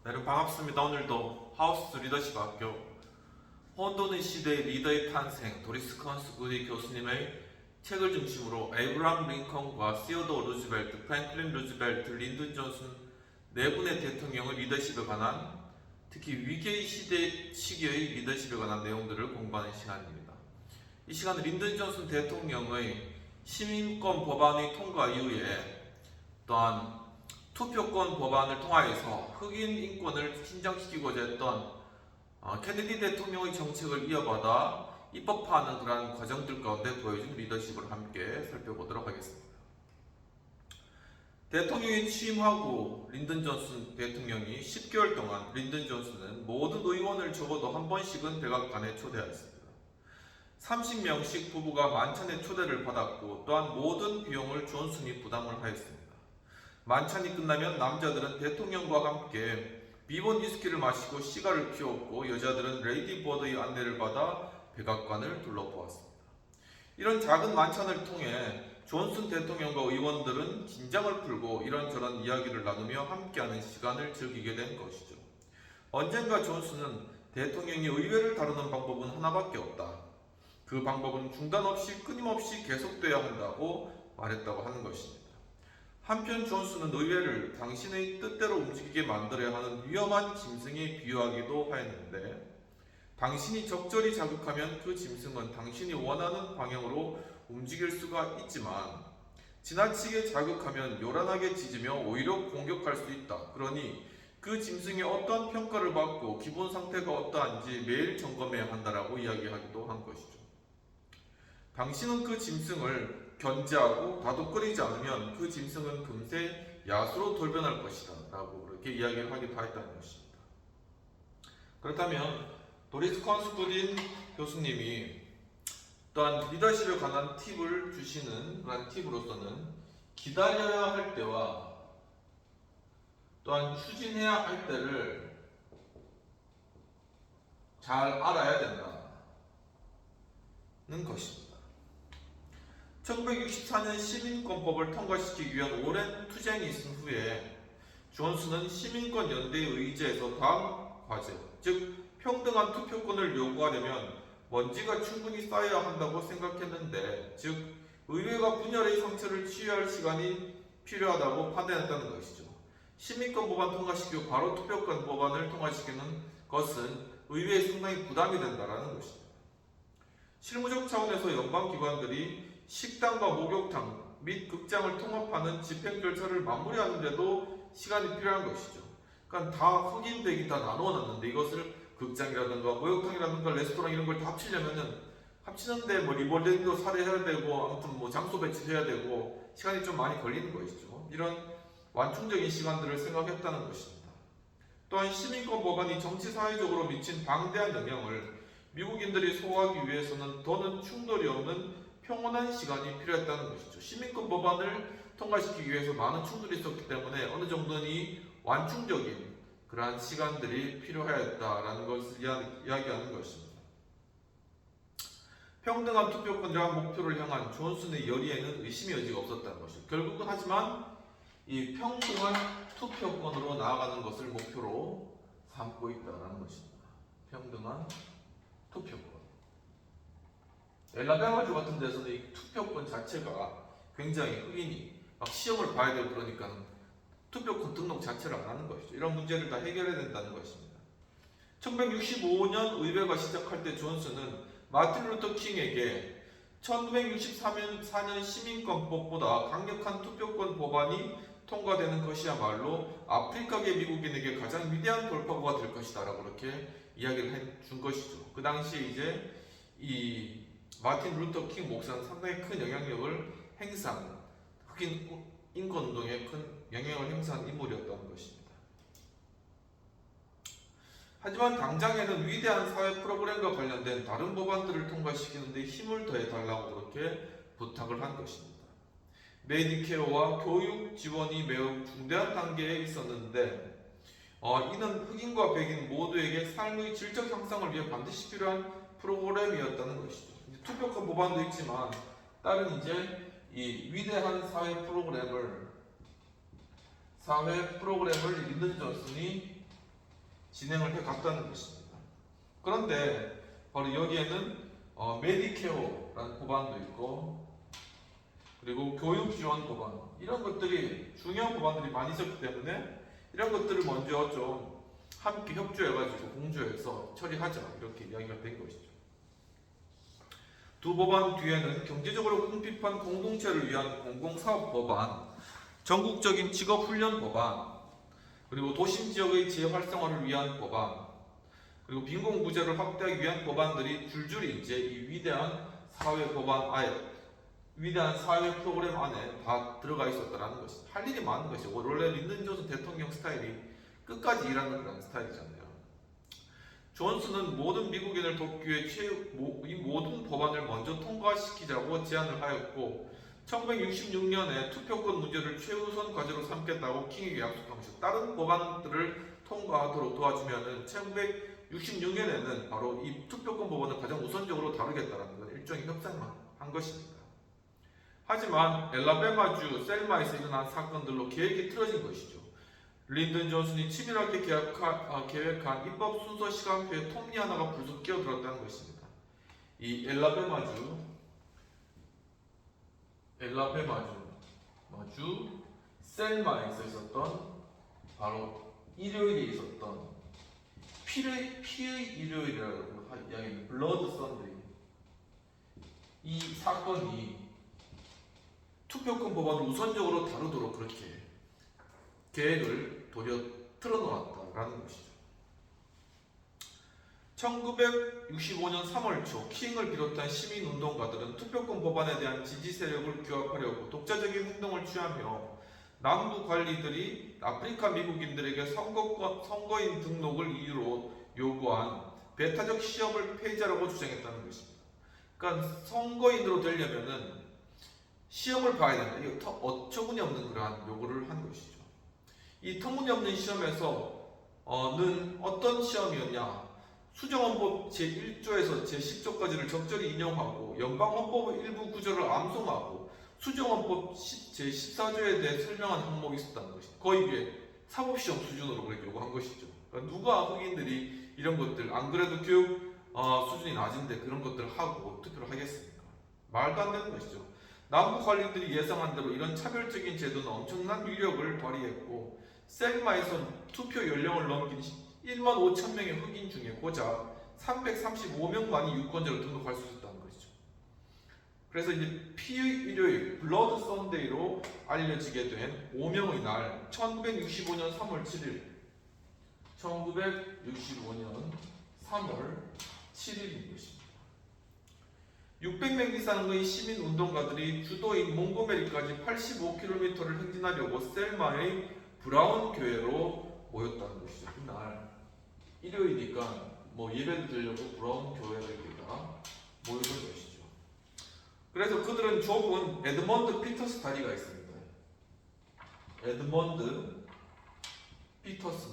여러분 반갑습니다. 오늘도 하우스 리더십 학교 혼돈의 시대의 리더의 탄생 도리스 컨스구디 교수님의 책을 중심으로 에이브람 링컨과 시어도어 루즈벨트, 프랭클린 루즈벨트, 린든 존슨 네 분의 대통령의 리더십에 관한 특히 위기의 시기의 리더십에 관한 내용들을 공부하는 시간입니다. 이 시간은 린든 존슨 대통령의 시민권 법안의 통과 이후에 또한 투표권 법안을 통하여서 흑인 인권을 신장시키고자 했던 케네디 대통령의 정책을 이어받아 입법화하는 그러한 과정들 가운데 보여준 리더십을 함께 살펴보도록 하겠습니다. 대통령이 취임하고 린든 존슨 대통령이 10개월 동안 린든 존슨은 모든 의원을 적어도 한 번씩은 백악관에 초대하였습니다. 30명씩 부부가 만찬에 초대를 받았고 또한 모든 비용을 존슨이 부담을 하였습니다. 만찬이 끝나면 남자들은 대통령과 함께 비본 위스키를 마시고 시가를 피웠고 여자들은 레이디 버드의 안내를 받아 백악관을 둘러보았습니다. 이런 작은 만찬을 통해 존슨 대통령과 의원들은 긴장을 풀고 이런저런 이야기를 나누며 함께하는 시간을 즐기게 된 것이죠. 언젠가 존슨은 대통령이 의회를 다루는 방법은 하나밖에 없다. 그 방법은 중단 없이 끊임없이 계속돼야 한다고 말했다고 하는 것입니다. 한편 존슨은 의회를 당신의 뜻대로 움직이게 만들어야 하는 위험한 짐승에 비유하기도 하였는데 당신이 적절히 자극하면 그 짐승은 당신이 원하는 방향으로 움직일 수가 있지만 지나치게 자극하면 요란하게 짖으며 오히려 공격할 수 있다. 그러니 그 짐승이 어떠한 평가를 받고 기본 상태가 어떠한지 매일 점검해야 한다라고 이야기하기도 한 것이죠. 당신은 그 짐승을 견제하고 다독거리지 않으면 그 짐승은 금세 야수로 돌변할 것이다 라고 그렇게 이야기를 하기도 했다는 것입니다. 그렇다면 도리스 컨스쿠딘 교수님이 또한 리더십에 관한 팁을 주시는 그런 팁으로서는 기다려야 할 때와 또한 추진해야 할 때를 잘 알아야 된다는 것입니다. 1964년 시민권법을 통과시키기 위한 오랜 투쟁이 있은 후에 존슨은 시민권 연대에 의지해서 다음 과제, 즉 평등한 투표권을 요구하려면 먼지가 충분히 쌓여야 한다고 생각했는데, 즉 의회가 분열의 상처를 치유할 시간이 필요하다고 판단했다는 것이죠. 시민권 법안 통과시키고 바로 투표권 법안을 통과시키는 것은 의회에 상당히 부담이 된다는 것입니다. 실무적 차원에서 연방기관들이 식당과 목욕탕 및 극장을 통합하는 집행 절차를 마무리하는데도 시간이 필요한 것이죠. 그러니까 다 흑인 백이 다 나누어놨는데 이것을 극장이라든가 목욕탕이라든가 레스토랑 이런 걸 다 합치는데 뭐 리볼딩도 사례해야 되고 아무튼 뭐 장소 배치해야 되고 시간이 좀 많이 걸리는 것이죠. 이런 완충적인 시간들을 생각했다는 것입니다. 또한 시민권 법안이 정치 사회적으로 미친 방대한 영향을 미국인들이 소화하기 위해서는 더는 충돌이 없는 평온한 시간이 필요했다는 것이죠. 시민권 법안을 통과시키기 위해서 많은 충돌이 있었기 때문에 어느 정도는 완충적인 그러한 시간들이 필요하였다라는 것을 이야기하는 것입니다. 평등한 투표권이라는 목표를 향한 존슨의 열의에는 의심의 여지가 없었다는 것이죠. 결국은 하지만 이 평등한 투표권으로 나아가는 것을 목표로 삼고 있다는 것입니다. 평등한 투표권. 엘라베마주 같은 데서는 이 투표권 자체가 굉장히 흑인이 막 시험을 봐야 되고 그러니까 투표권 등록 자체를 안 하는 것이죠. 이런 문제를 다 해결해야 된다는 것입니다. 1965년 의회가 시작할 때 존슨은 마틴 루터 킹에게 1964년 시민권법보다 강력한 투표권 법안이 통과되는 것이야말로 아프리카계 미국인에게 가장 위대한 돌파구가 될 것이다 라고 그렇게 이야기를 해준 것이죠. 그 당시에 이제 이 마틴 루터 킹 목사는 상당히 큰 영향력을 행사한 흑인 인권운동에 큰 영향을 행사한 인물이었다는 것입니다. 하지만 당장에는 위대한 사회 프로그램과 관련된 다른 법안들을 통과시키는 데 힘을 더해달라고 그렇게 부탁을 한 것입니다. 메디케어와 교육 지원이 매우 중대한 단계에 있었는데 이는 흑인과 백인 모두에게 삶의 질적 향상을 위해 반드시 필요한 프로그램이었다는 것이죠. 투표권 법안도 있지만 다른 이제 이 위대한 사회 프로그램을 린든 존슨이 진행을 해 갔다는 것입니다. 그런데 바로 여기에는 메디케어라는 법안도 있고, 그리고 교육 지원 법안, 이런 것들이 중요한 법안들이 많이 있었기 때문에 이런 것들을 먼저 좀 함께 협조해가지고 공조해서 처리하자, 이렇게 이야기가 된 것이죠. 두 법안 뒤에는 경제적으로 궁핍한 공동체를 위한 공공사업 법안, 전국적인 직업훈련 법안, 그리고 도심 지역의 재활성화를 위한 법안, 그리고 빈곤구제를 확대하기 위한 법안들이 줄줄이 이제 이 위대한 사회 법안 위대한 사회 프로그램 안에 다 들어가 있었다라는 것이, 할 일이 많은 것이죠. 원래 린든 존슨 대통령 스타일이 끝까지 일하는 그런 스타일이잖아요. 존슨은 모든 미국인을 돕기 위해 이 모든 법안을 먼저 통과시키자고 제안을 하였고, 1966년에 투표권 문제를 최우선 과제로 삼겠다고 킹에게 약속한 것이죠. 다른 법안들을 통과하도록 도와주면은 1966년에는 바로 이 투표권 법안을 가장 우선적으로 다루겠다는 건 일종의 협상을 한 것입니다. 하지만 엘라베마주 셀마에서 일어난 사건들로 계획이 틀어진 것이죠. 린든 존슨이 치밀하게 계획한 입법 순서 시간표에 톱니 하나가 불쑥 끼어들었다는 것입니다. 이 엘라베마주 셀마에서 있었던, 바로 일요일에 있었던 피의 일요일이라고 이야기하는 블러드 선데이, 이 사건이 투표권 법안을 우선적으로 다루도록 그렇게 계획을 도려 틀어놓았다라는 것이죠. 1965년 3월 초 킹을 비롯한 시민운동가들은 투표권 법안에 대한 지지 세력을 규합하려고 독자적인 행동을 취하며 남부 관리들이 아프리카 미국인들에게 선거인 등록을 이유로 요구한 배타적 시험을 폐지하라고 주장했다는 것입니다. 그러니까 선거인으로 되려면은 시험을 봐야 된다. 이거 어처구니 없는 그러한 요구를 한 것이죠. 이 터무니없는 시험에서는 어떤 시험이었냐? 수정헌법 제1조에서 제10조까지를 적절히 인용하고 연방헌법의 일부 구조를 암송하고 수정헌법 제14조에 대해 설명한 항목이 있었다는 것이죠. 거의 비해 사법시험 수준으로 그렇게 요구한 것이죠. 그러니까 누가 흑인들이 이런 것들, 안 그래도 교육 수준이 낮은데 그런 것들을 하고 투표를 하겠습니까? 말도 안 되는 것이죠. 남부 관리들이 예상한 대로 이런 차별적인 제도는 엄청난 위력을 발휘했고, 셀마에서 투표 연령을 넘긴 1만 5천 명의 흑인 중에 고작 335명만이 유권자로 등록할 수 있었다는 것이죠. 그래서 이제 피의 일요일, 블러드 선데이로 알려지게 된 오명의 날, 1965년 3월 7일, 1965년 3월 7일인 것입니다. 600명 이상의 시민운동가들이 주도인 몽고메리까지 85km를 행진하려고 셀마의 브라운 교회로 모였다는 것이죠. 그날 일요일이니까 예배를 드리려고 브라운 교회에다가 모였던 것이죠. 그래서 그들은 좁은 에드먼드 피터스 다리가 있습니다. 에드먼드 피터스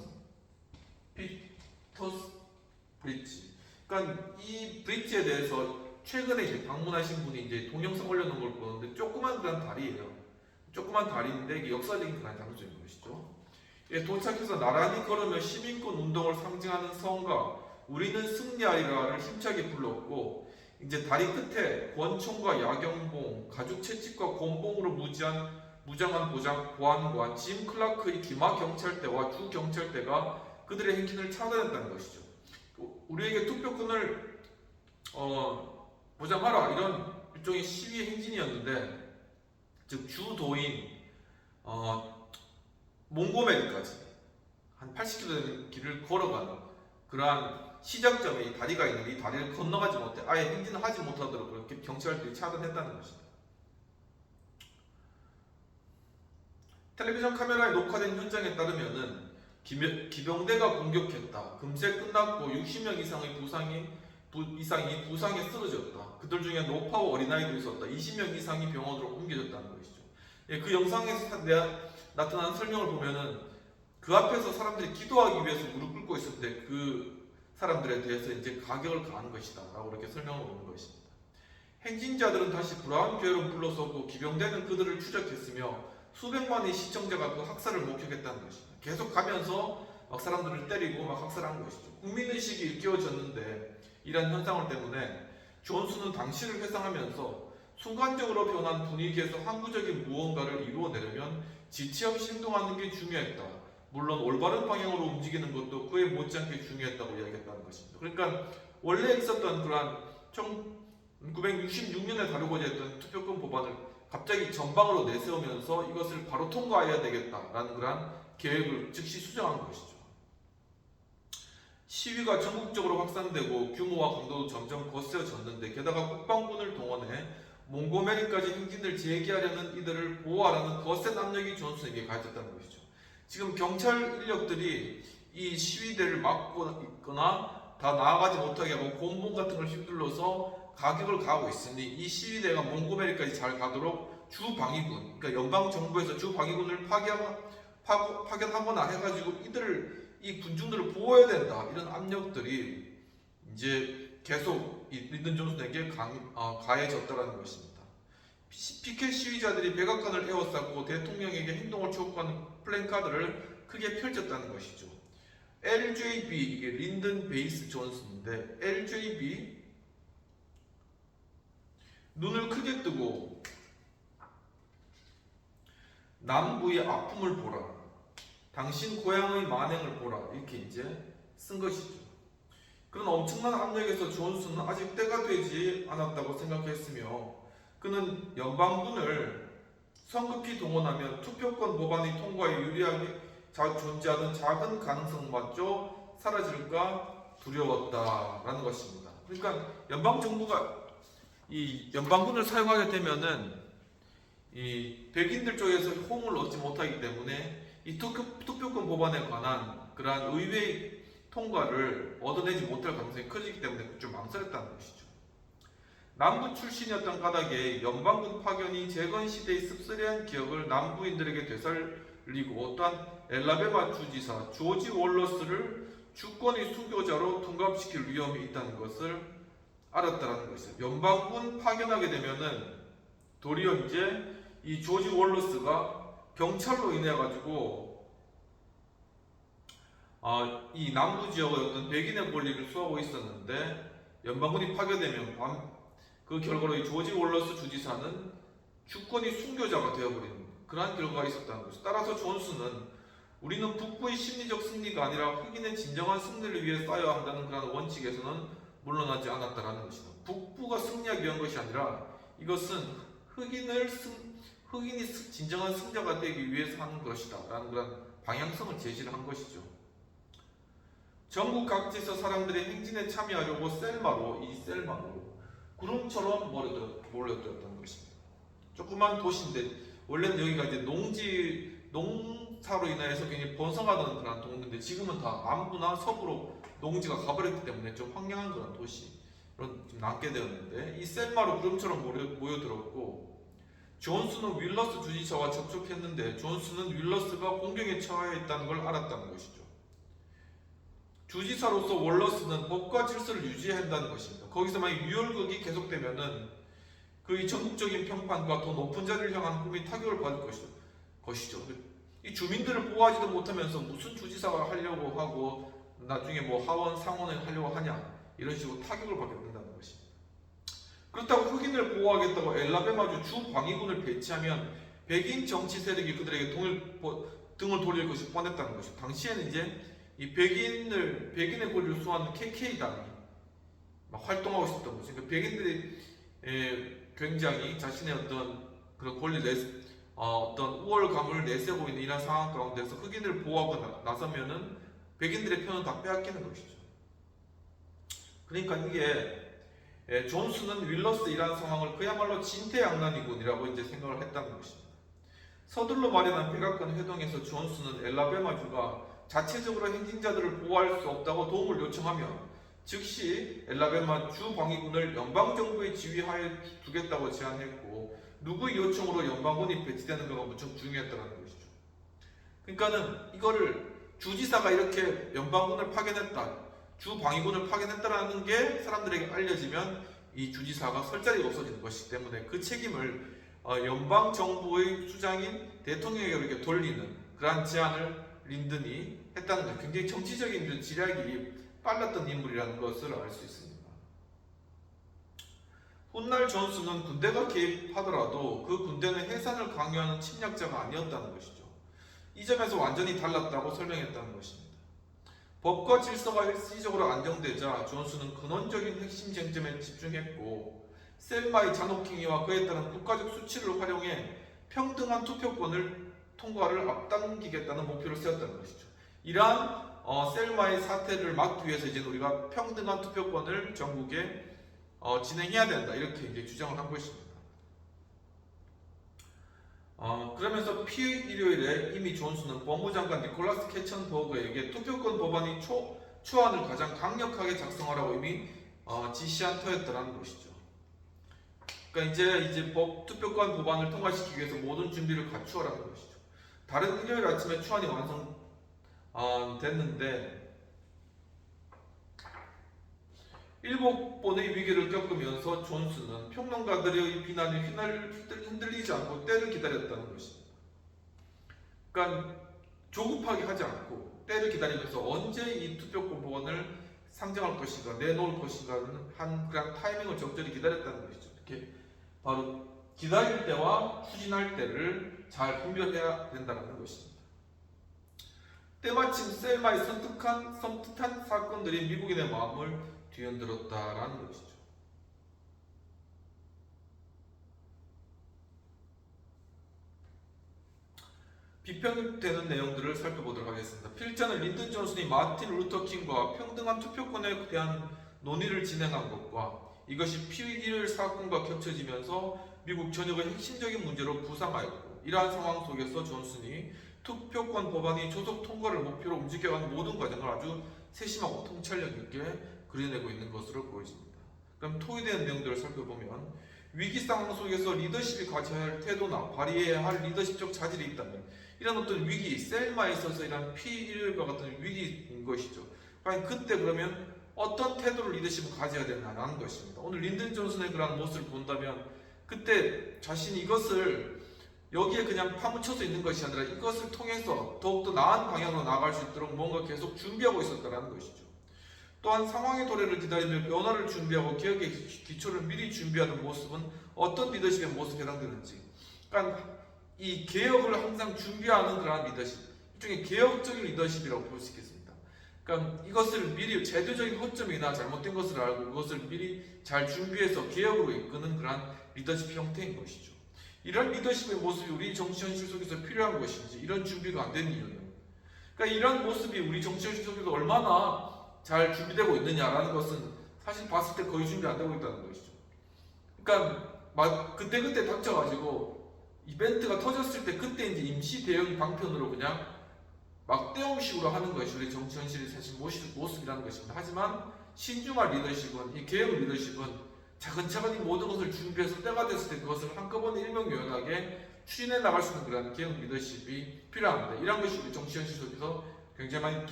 브릿지. 그러니까 이 브릿지에 대해서 최근에 이제 방문하신 분이 이제 동영상 올려놓은 걸 보는데 조그만 그런 다리예요. 조그만 다리인데 이게 역사적인 그런 장소인 것이죠. 예, 도착해서 나란히 걸으며 시민권 운동을 상징하는 성가 우리는 승리하리라를 힘차게 불렀고, 이제 다리 끝에 권총과 야경봉, 가죽 채찍과 곤봉으로 무장한 보안관 짐 클라크의 기마 경찰대와 주 경찰대가 그들의 행진을 차단했다는 것이죠. 우리에게 투표권을 보장하라, 이런 일종의 시위 행진이었는데, 즉 주도인 몽고메리까지 한 80km 되는 길을 걸어가는 그러한 시작점에 이 다리가 있는데, 이 다리를 건너가지 못해 아예 행진을 하지 못하도록 그렇게 경찰들이 차단했다는 것입니다. 텔레비전 카메라에 녹화된 현장에 따르면은 기병대가 공격했다. 금세 끝났고 60명 이상의 부상에 쓰러졌다. 그들 중에 노파우 어린아이도 있었다. 20명 이상이 병원으로 옮겨졌다는 것이죠. 예, 그 영상에서 나타난 설명을 보면은 그 앞에서 사람들이 기도하기 위해서 무릎 꿇고 있었는데 그 사람들에 대해서 이제 가격을 가한 것이다 라고 이렇게 설명을 하는 것입니다. 행진자들은 다시 브라운 교회로 불러서고 기병대는 그들을 추적했으며 수백만의 시청자가 그 학살을 목격했다는 것입니다. 계속 가면서 막 사람들을 때리고 막 학살한 것이죠. 국민의식이 일깨워졌는데 이런 현상을 때문에 존슨은 당시를 회상하면서 순간적으로 변한 분위기에서 항구적인 무언가를 이루어내려면 지체 없이 행동하는 게 중요했다. 물론 올바른 방향으로 움직이는 것도 그에 못지않게 중요했다고 이야기했다는 것입니다. 그러니까 원래 있었던 그러한 1966년에 다루고자 했던 투표권 법안을 갑자기 전방으로 내세우면서 이것을 바로 통과해야 되겠다라는 그러한 계획을 즉시 수정한 것이죠. 시위가 전국적으로 확산되고 규모와 강도도 점점 거세졌는데 게다가 국방군을 동원해 몽고메리까지 행진을 재개하려는 이들을 보호하라는 거센 압력이 존슨에게 가해졌다는 것이죠. 지금 경찰 인력들이 이 시위대를 막고 있거나 다 나아가지 못하게 하고 곤봉 같은 걸 휘둘러서 가격을 가하고 있으니 이 시위대가 몽고메리까지 잘 가도록 주방위군, 그러니까 연방 정부에서 주방위군을 파견하거나 해가지고 이 군중들을 보호해야 된다, 이런 압력들이 이제 계속 이 린든 존슨에게 가해졌다는 것입니다. 피켓 시위자들이 백악관을 에워쌌고 대통령에게 행동을 촉구하는 플랜카드를 크게 펼쳤다는 것이죠. LJB, 이게 린든 베이스 존슨인데, LJB 눈을 크게 뜨고 남부의 아픔을 보라, 당신 고향의 만행을 보라, 이렇게 이제 쓴 것이죠. 그런 엄청난 압력에서 존슨은 아직 때가 되지 않았다고 생각했으며 그는 연방군을 성급히 동원하면 투표권 법안의 통과에 유리하게 존재하던 작은 가능성마저 사라질까 두려웠다라는 것입니다. 그러니까 연방 정부가 이 연방군을 사용하게 되면은 이 백인들 쪽에서 호응을 얻지 못하기 때문에 이 투표권 법안에 관한 그러한 의회 통과를 얻어내지 못할 가능성이 커지기 때문에 좀 망설였다는 것이죠. 남부 출신이었던 까닭에 연방군 파견이 재건 시대의 씁쓸한 기억을 남부인들에게 되살리고 또한 엘라베마 주지사 조지 월러스를 주권의 수교자로 둔갑시킬 위험이 있다는 것을 알았다는 것이죠. 연방군 파견하게 되면은 도리어 이제 이 조지 월러스가 경찰로 인해 가지고 이 남부 지역의 어떤 백인의 권리를 수호하고 있었는데 연방군이 파견되면 그 결과로 이 조지 월러스 주지사는 주권이 순교자가 되어버리는 그러한 결과가 있었다는 것이죠. 따라서 존슨은 우리는 북부의 심리적 승리가 아니라 흑인의 진정한 승리를 위해 싸워야 한다는 그런 원칙에서는 물러나지 않았다라는 것이다. 북부가 승리하기 위한 것이 아니라 이것은 흑인이 진정한 승자가 되기 위해서 하는 것이다 라는 그런 방향성을 제시를 한 것이죠. 전국 각지에서 사람들이 행진에 참여하려고 셀마로 구름처럼 몰려들었던 것입니다. 조그만 도시인데 원래는 여기가 이제 농사로 인해서 굉장히 번성하던 그런 동네인데 지금은 다 남부나 서부로 농지가 가버렸기 때문에 좀 황량한 그런 도시로 좀 남게 되었는데 이 셀마로 구름처럼 모여들었고 존슨은 윌러스 주지사와 접촉했는데 존슨은 윌러스가 공경에 처해 있다는 걸 알았다는 것이죠. 주지사로서 월러스는 법과 질서를 유지해야 한다는 것입니다. 거기서 만약 유혈극이 계속되면은 그 전국적인 평판과 더 높은 자리를 향한 꿈이 타격을 받을 것이죠. 이 주민들을 보호하지도 못하면서 무슨 주지사가 하려고 하고 나중에 뭐 하원, 상원을 하려고 하냐 이런 식으로 타격을 받게 된다는 것입니다. 그렇다고 흑인을 보호하겠다고 엘라베마주 주방위군을 배치하면 백인 정치 세력이 그들에게 등을 돌릴 것이 뻔했다는 것이죠. 당시에는 이제 이 백인의 권리를 수호하는 KK당이 활동하고 있었던 거죠. 그러니까 백인들이 굉장히 자신의 어떤 그런 권리를 어떤 우월감을 내세우고 있는 이런 상황 가운데서 흑인을 보호하고 나서면은 백인들의 편은 다 빼앗기는 것이죠. 그러니까 이게 존슨은 윌러스 이러한 상황을 그야말로 진퇴양난이군이라고 이제 생각을 했다는 것입니다. 서둘러 마련한 백악관 회동에서 존슨은 엘라베마주가 자체적으로 행진자들을 보호할 수 없다고 도움을 요청하며 즉시 엘라베마 주방위군을 연방정부의 지휘하에 두겠다고 제안했고 누구의 요청으로 연방군이 배치되는가가 무척 중요했다는 것이죠. 그러니까는 이거를 주지사가 이렇게 연방군을 파견했다, 주방위군을 파견했다라는 게 사람들에게 알려지면 이 주지사가 설 자리가 없어지는 것이기 때문에 그 책임을 연방정부의 수장인 대통령에게 이렇게 돌리는 그러한 제안을 린든이 했다는 것, 굉장히 정치적인 지략이 빨랐던 인물이라는 것을 알 수 있습니다. 훗날 존슨은 군대가 개입하더라도 그 군대는 해산을 강요하는 침략자가 아니었다는 것이죠. 이 점에서 완전히 달랐다고 설명했다는 것입니다. 법과 질서가 일시적으로 안정되자 존슨은 근원적인 핵심 쟁점에 집중했고 셀마의 잔혹행위와 그에 따른 국가적 수치를 활용해 평등한 투표권을 통과를 앞당기겠다는 목표를 세웠다는 것이죠. 이러한 셀마의 사태를 막기 위해서 이제 우리가 평등한 투표권을 전국에 진행해야 된다 이렇게 이제 주장을 한 것입니다. 그러면서 피의 일요일에 이미 존슨은 법무장관 니콜라스 캐천버그에게 투표권 법안이 초안을 가장 강력하게 작성하라고 이미 지시한 터였다는 것이죠. 그러니까 이제 투표권 법안을 통과시키기 위해서 모든 준비를 갖추어라는 것이죠. 다른 일요일 아침에 초안이 완성됐는데 일곱 번의 위기를 겪으면서 존슨은 평론가들의 비난에 흔들리지 않고 때를 기다렸다는 것입니다. 그러니까 조급하게 하지 않고 때를 기다리면서 언제 이 투표권 법안을 상정할 것인가 내놓을 것인가는 한 그냥 타이밍을 적절히 기다렸다는 것이죠. 이렇게 바로 기다릴 때와 추진할 때를 잘 분별해야 된다는 것입니다. 때마침 셀마의 섬뜩한 사건들이 미국인의 마음을 뒤흔들었다라는 것이죠. 비평되는 내용들을 살펴보도록 하겠습니다. 필자는 린든 존슨이 마틴 루터 킹과 평등한 투표권에 대한 논의를 진행한 것과 이것이 피의일 사건과 겹쳐지면서 미국 전역의 핵심적인 문제로 부상하였고 이러한 상황 속에서 존슨이 투표권 법안이 조속 통과를 목표로 움직여간 모든 과정을 아주 세심하고 통찰력 있게 그려내고 있는 것으로 보여집니다. 그럼 토의되는 내용들을 살펴보면 위기 상황 속에서 리더십이 가져야 할 태도나 발휘해야 할 리더십적 자질이 있다면 이런 어떤 위기, 셀마에 있어서 이런 피일과 같은 위기인 것이죠. 과연 그때 그러면 어떤 태도를 리더십을 가져야 되나라는 것입니다. 오늘 린든 존슨의 그런 모습을 본다면 그때 자신이 이것을 여기에 그냥 파묻혀서 있는 것이 아니라 이것을 통해서 더욱더 나은 방향으로 나아갈 수 있도록 뭔가 계속 준비하고 있었다는 것이죠. 또한 상황의 도래를 기다리며 변화를 준비하고 개혁의 기초를 미리 준비하는 모습은 어떤 리더십의 모습에 해당되는지, 그러니까 이 개혁을 항상 준비하는 그러한 리더십, 일종의 개혁적인 리더십이라고 볼 수 있겠습니다. 그러니까 이것을 미리 제도적인 허점이나 잘못된 것을 알고 그것을 미리 잘 준비해서 개혁으로 이끄는 그러한 리더십 형태인 것이죠. 이런 리더십의 모습이 우리 정치 현실 속에서 필요한 것인지 이런 준비가 안 된 이유는, 그러니까 이런 모습이 우리 정치 현실 속에서 얼마나 잘 준비되고 있느냐라는 것은 사실 봤을 때 거의 준비 안 되고 있다는 것이죠. 그러니까 막 그때그때 닥쳐가지고 이벤트가 터졌을 때 그때 이제 임시 대응 방편으로 그냥 막대응식으로 하는 것이 우리 정치 현실의 사실 모습이라는 것입니다. 하지만 신중한 리더십은, 이 개혁 리더십은 차근차근히 모든 것을 준비해서 때가 됐을 때 그것을 한꺼번에 일명요연하게 추진해 나갈 수 있는 그런 개혁 리더십이 필요합니다. 이런 것이 우리 정치 현실 속에서 굉장히 많이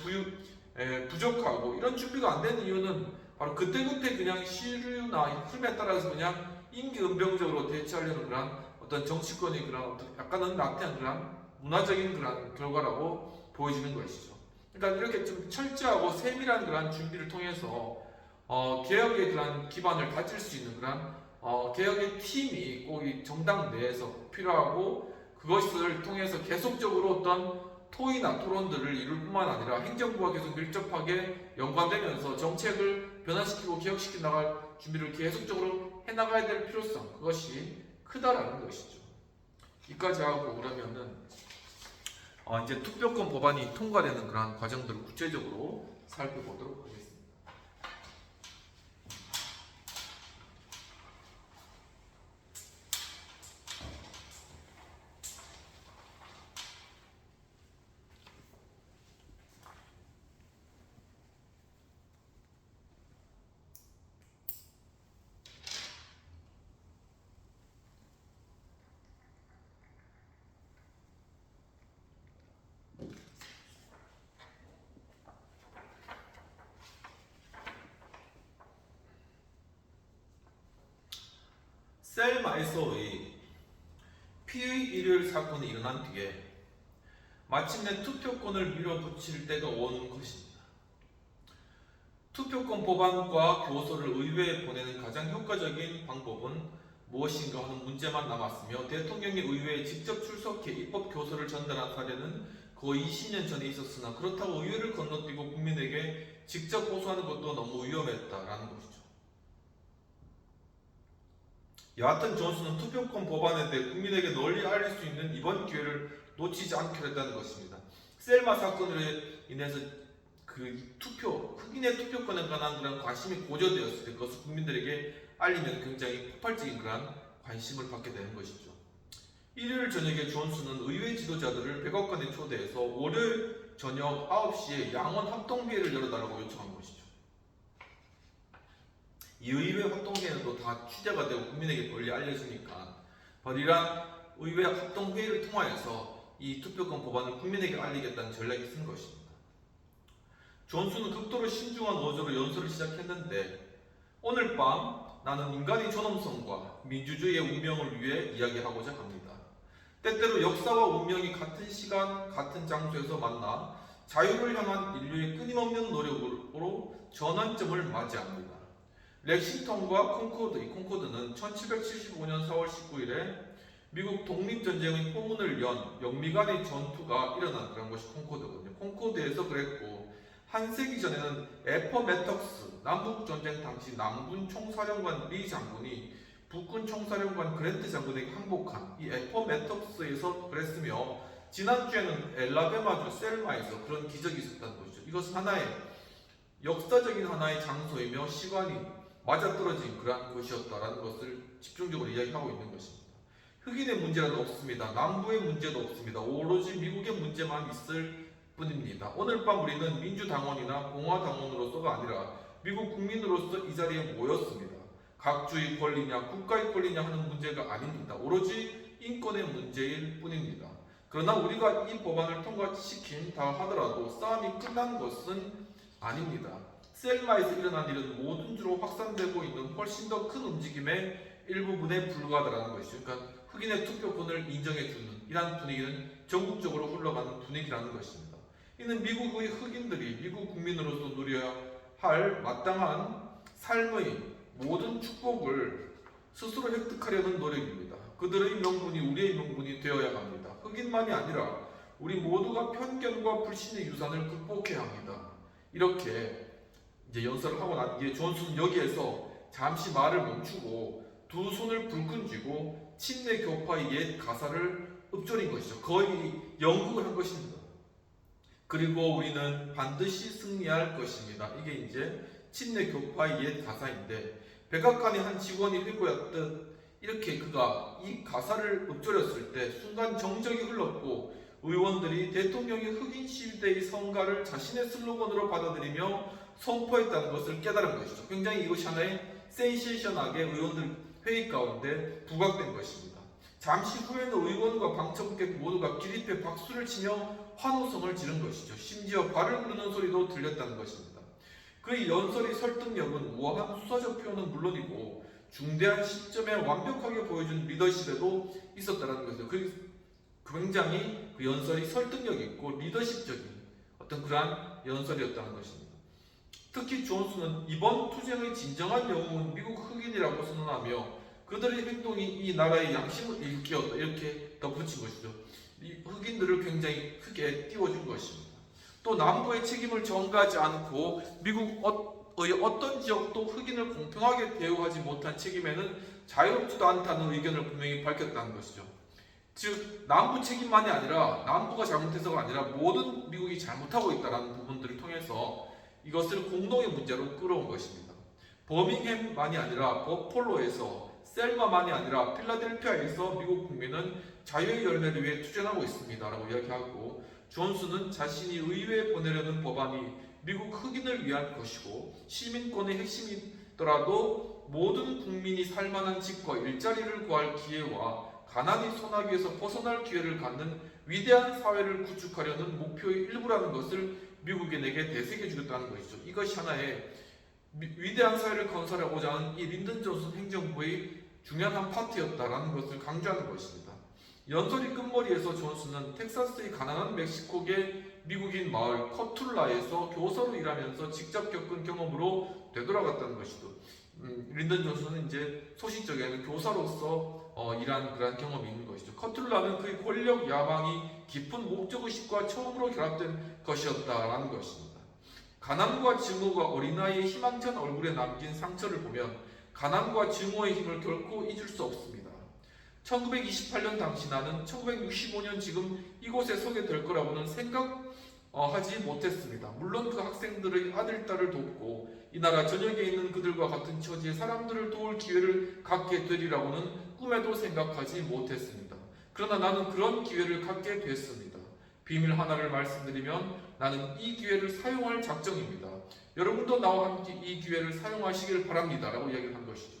부족하고, 이런 준비가 안 되는 이유는 바로 그때그때 그냥 시류나 흐름에 따라서 그냥 임기응변적으로 대처하려는 그런 어떤 정치권의 그런 어떤 약간은 나태한 그런 문화적인 그런 결과라고 보여지는 것이죠. 그러니까 이렇게 좀 철저하고 세밀한 그런 준비를 통해서 개혁의 그런 기반을 다질 수 있는 그런 개혁의 팀이 꼭 이 정당 내에서 필요하고, 그것을 통해서 계속적으로 어떤 토의나 토론들을 이룰 뿐만 아니라 행정부와 계속 밀접하게 연관되면서 정책을 변화시키고 개혁시켜 나갈 준비를 계속적으로 해나가야 될 필요성, 그것이 크다라는 것이죠. 이까지 하고 그러면은 이제 투표권 법안이 통과되는 그러한 과정들을 구체적으로 살펴보도록 하겠습니다. 셀마에서의 피의 일요일 사건이 일어난 뒤에 마침내 투표권을 밀어붙일 때가 오는 것입니다. 투표권 법안과 교서를 의회에 보내는 가장 효과적인 방법은 무엇인가 하는 문제만 남았으며 대통령이 의회에 직접 출석해 입법 교서를 전달한 사례는 거의 20년 전에 있었으나 그렇다고 의회를 건너뛰고 국민에게 직접 호소하는 것도 너무 위험했다라는 것이죠. 여하튼 존슨은 투표권 법안에 대해 국민에게 널리 알릴 수 있는 이번 기회를 놓치지 않기로 했다는 것입니다. 셀마 사건으로 인해서 흑인의 투표권에 관한 그런 관심이 고조되었을 때 그것을 국민들에게 알리면 굉장히 폭발적인 그런 관심을 받게 되는 것이죠. 일요일 저녁에 존슨은 의회 지도자들을 백악관에 초대해서 월요일 저녁 9시에 양원 합동회의를 열어달라고 요청한 것이죠. 이 의회 합동회의는 또 다 취재가 되고 국민에게 널리 알려지니까 바로 이러한 의회 합동회의를 통하여서 이 투표권 법안을 국민에게 알리겠다는 전략이 쓴 것입니다. 존슨은 극도로 신중한 어조로 연설을 시작했는데 오늘 밤 나는 인간의 존엄성과 민주주의의 운명을 위해 이야기하고자 합니다. 때때로 역사와 운명이 같은 시간, 같은 장소에서 만나 자유를 향한 인류의 끊임없는 노력으로 전환점을 맞이합니다. 렉싱턴과 콩코드, 이 콩코드는 1775년 4월 19일에 미국 독립전쟁의 포문을 연 영미간의 전투가 일어난 그런 것이 콩코드거든요. 콩코드에서 그랬고 한 세기 전에는 애퍼매턱스 남북전쟁 당시 남군 총사령관 리 장군이 북군 총사령관 그랜트 장군에게 항복한 이 애퍼매턱스에서 그랬으며 지난주에는 엘라베마주 셀마에서 그런 기적이 있었다는 것이죠. 이것은 하나의 역사적인 하나의 장소이며 시간이 맞아떨어진 그러한 것이었다라는 것을 집중적으로 이야기하고 있는 것입니다. 흑인의 문제는 없습니다. 남부의 문제도 없습니다. 오로지 미국의 문제만 있을 뿐입니다. 오늘 밤 우리는 민주당원이나 공화당원으로서가 아니라 미국 국민으로서 이 자리에 모였습니다. 각주의 권리냐 국가의 권리냐 하는 문제가 아닙니다. 오로지 인권의 문제일 뿐입니다. 그러나 우리가 이 법안을 통과시킨다 하더라도 싸움이 끝난 것은 아닙니다. 셀마에서 일어난 일은 모든 주로 확산되고 있는 훨씬 더 큰 움직임의 일부분에 불과하다는 것이죠. 그러니까 흑인의 투표권을 인정해주는 이러한 분위기는 전국적으로 흘러가는 분위기라는 것입니다. 이는 미국의 흑인들이 미국 국민으로서 누려야 할 마땅한 삶의 모든 축복을 스스로 획득하려는 노력입니다. 그들의 명분이 우리의 명분이 되어야 합니다. 흑인만이 아니라 우리 모두가 편견과 불신의 유산을 극복해야 합니다. 이렇게 이제 연설을 하고 난 뒤에 존슨은 여기에서 잠시 말을 멈추고 두 손을 불끈 쥐고 침례 교파의 옛 가사를 읊조린 것이죠. 거의 연극을 한 것입니다. 그리고 우리는 반드시 승리할 것입니다. 이게 이제 침례 교파의 옛 가사인데 백악관의 한 직원이 회고였듯 이렇게 그가 이 가사를 읊조렸을 때 순간 정적이 흘렀고 의원들이 대통령의 흑인 시위대의 성가를 자신의 슬로건으로 받아들이며 선포했다는 것을 깨달은 것이죠. 굉장히 이것이 하나의 센세이션하게 의원들 회의 가운데 부각된 것입니다. 잠시 후에는 의원과 방청객 모두가 기립해 박수를 치며 환호성을 지른 것이죠. 심지어 발을 부르는 소리도 들렸다는 것입니다. 그의 연설의 설득력은 우아한 수사적 표현은 물론이고 중대한 시점에 완벽하게 보여준 리더십에도 있었다는 것이죠. 굉장히 그 연설이 설득력 있고 리더십적인 어떤 그러한 연설이었다는 것입니다. 특히 존슨은 이번 투쟁의 진정한 영웅은 미국 흑인이라고 선언하며 그들의 행동이 이 나라의 양심을 일깨웠다 이렇게 덧붙인 것이죠. 이 흑인들을 굉장히 크게 띄워준 것입니다. 또 남부의 책임을 전가하지 않고 미국의 어떤 지역도 흑인을 공평하게 대우하지 못한 책임에는 자유롭지도 않다는 의견을 분명히 밝혔다는 것이죠. 즉 남부 책임만이 아니라 남부가 잘못해서가 아니라 모든 미국이 잘못하고 있다는 부분들을 통해서 이것을 공동의 문제로 끌어온 것입니다. 버밍햄만이 아니라 버폴로에서 셀마만이 아니라 필라델피아에서 미국 국민은 자유의 열매를 위해 투쟁하고 있습니다 라고 이야기하고 존슨은 자신이 의회에 보내려는 법안이 미국 흑인을 위한 것이고 시민권의 핵심이더라도 모든 국민이 살만한 집과 일자리를 구할 기회와 가난이 소나기에서 벗어날 기회를 갖는 위대한 사회를 구축하려는 목표의 일부라는 것을 미국인에게 되새겨주겠다는 것이죠. 이것이 하나의 위대한 사회를 건설하고자 하는 이 린든 존슨 행정부의 중요한 한 파트였다라는 것을 강조하는 것입니다. 연설이 끝머리에서 존슨은 텍사스의 가난한 멕시코계 미국인 마을 커툴라에서 교사로 일하면서 직접 겪은 경험으로 되돌아갔다는 것이죠. 린던 존슨은 이제 소식적에는 교사로서 일한 그러한 경험이 있는 것이죠. 커툴라는 그의 권력 야망이 깊은 목적의식과 처음으로 결합된 것이었다라는 것입니다. 가난과 증오가 어린아이의 희망찬 얼굴에 남긴 상처를 보면 가난과 증오의 힘을 결코 잊을 수 없습니다. 1928년 당시 나는 1965년 지금 이곳에 서게 될 거라고는 생각하지 못했습니다. 물론 그 학생들의 아들, 딸을 돕고 이 나라 전역에 있는 그들과 같은 처지의 사람들을 도울 기회를 갖게 되리라고는 꿈에도 생각하지 못했습니다. 그러나 나는 그런 기회를 갖게 됐습니다. 비밀 하나를 말씀드리면 나는 이 기회를 사용할 작정입니다. 여러분도 나와 함께 이 기회를 사용하시길 바랍니다. 라고 이야기를 한 것이죠.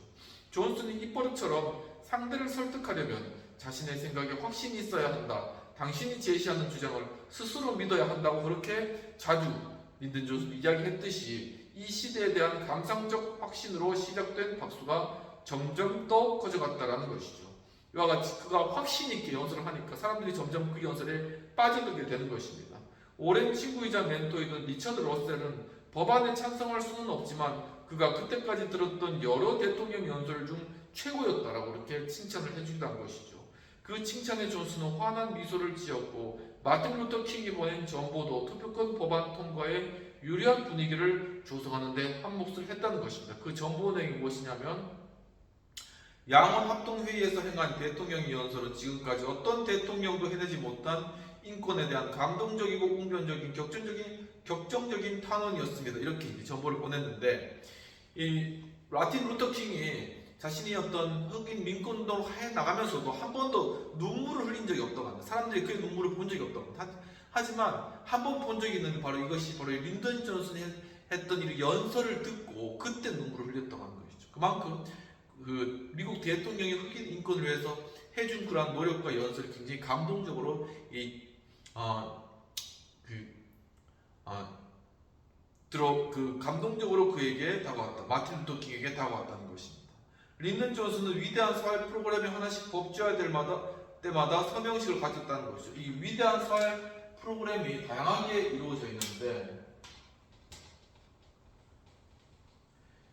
존슨이 입버릇처럼 상대를 설득하려면 자신의 생각에 확신이 있어야 한다. 당신이 제시하는 주장을 스스로 믿어야 한다고 그렇게 자주 린든 존슨이 이야기했듯이 이 시대에 대한 감상적 확신으로 시작된 박수가 점점 더 커져갔다라는 것이죠. 이와 같이 그가 확신 있게 연설을 하니까 사람들이 점점 그 연설에 빠져들게 되는 것입니다. 오랜 친구이자 멘토이던 리처드 러셀은 법안에 찬성할 수는 없지만 그가 그때까지 들었던 여러 대통령 연설 중 최고였다라고 이렇게 칭찬을 해주기도 한 것이죠. 그 칭찬에 존슨은 환한 미소를 지었고 마틴 루터 킹이 보낸 정보도 투표권 법안 통과에 유리한 분위기를 조성하는 데 한몫을 했다는 것입니다. 그 정보 내용이 무엇이냐면 양원 합동회의에서 행한 대통령 연설은 지금까지 어떤 대통령도 해내지 못한 인권에 대한 감동적이고 웅변적인 격정적인 탄원이었습니다. 이렇게 정보를 보냈는데 이 마틴 루터 킹이 자신이 어떤 흑인 민권운동을 해 나가면서도 한 번도 눈물을 흘린 적이 없다고 합니다. 사람들이 그의 눈물을 본 적이 없다고 합니다. 하지만 한 번 본 적이 있는데 바로 이것이 바로 린던 존슨이 했던 이 연설을 듣고 그때 눈물을 흘렸다고 하는 것이죠. 그만큼 그 미국 대통령이 흑인 인권을 위해서 해준 그러한 노력과 연설이 굉장히 감동적으로 감동적으로 그에게 다가왔다. 마틴 루터 킹에게 다가왔다는 것입니다. 린던 존슨은 위대한 사회 프로그램이 하나씩 법제화될 때마다 서명식을 가졌다는 것이죠. 이 위대한 사회 프로그램이 다양하게 이루어져 있는데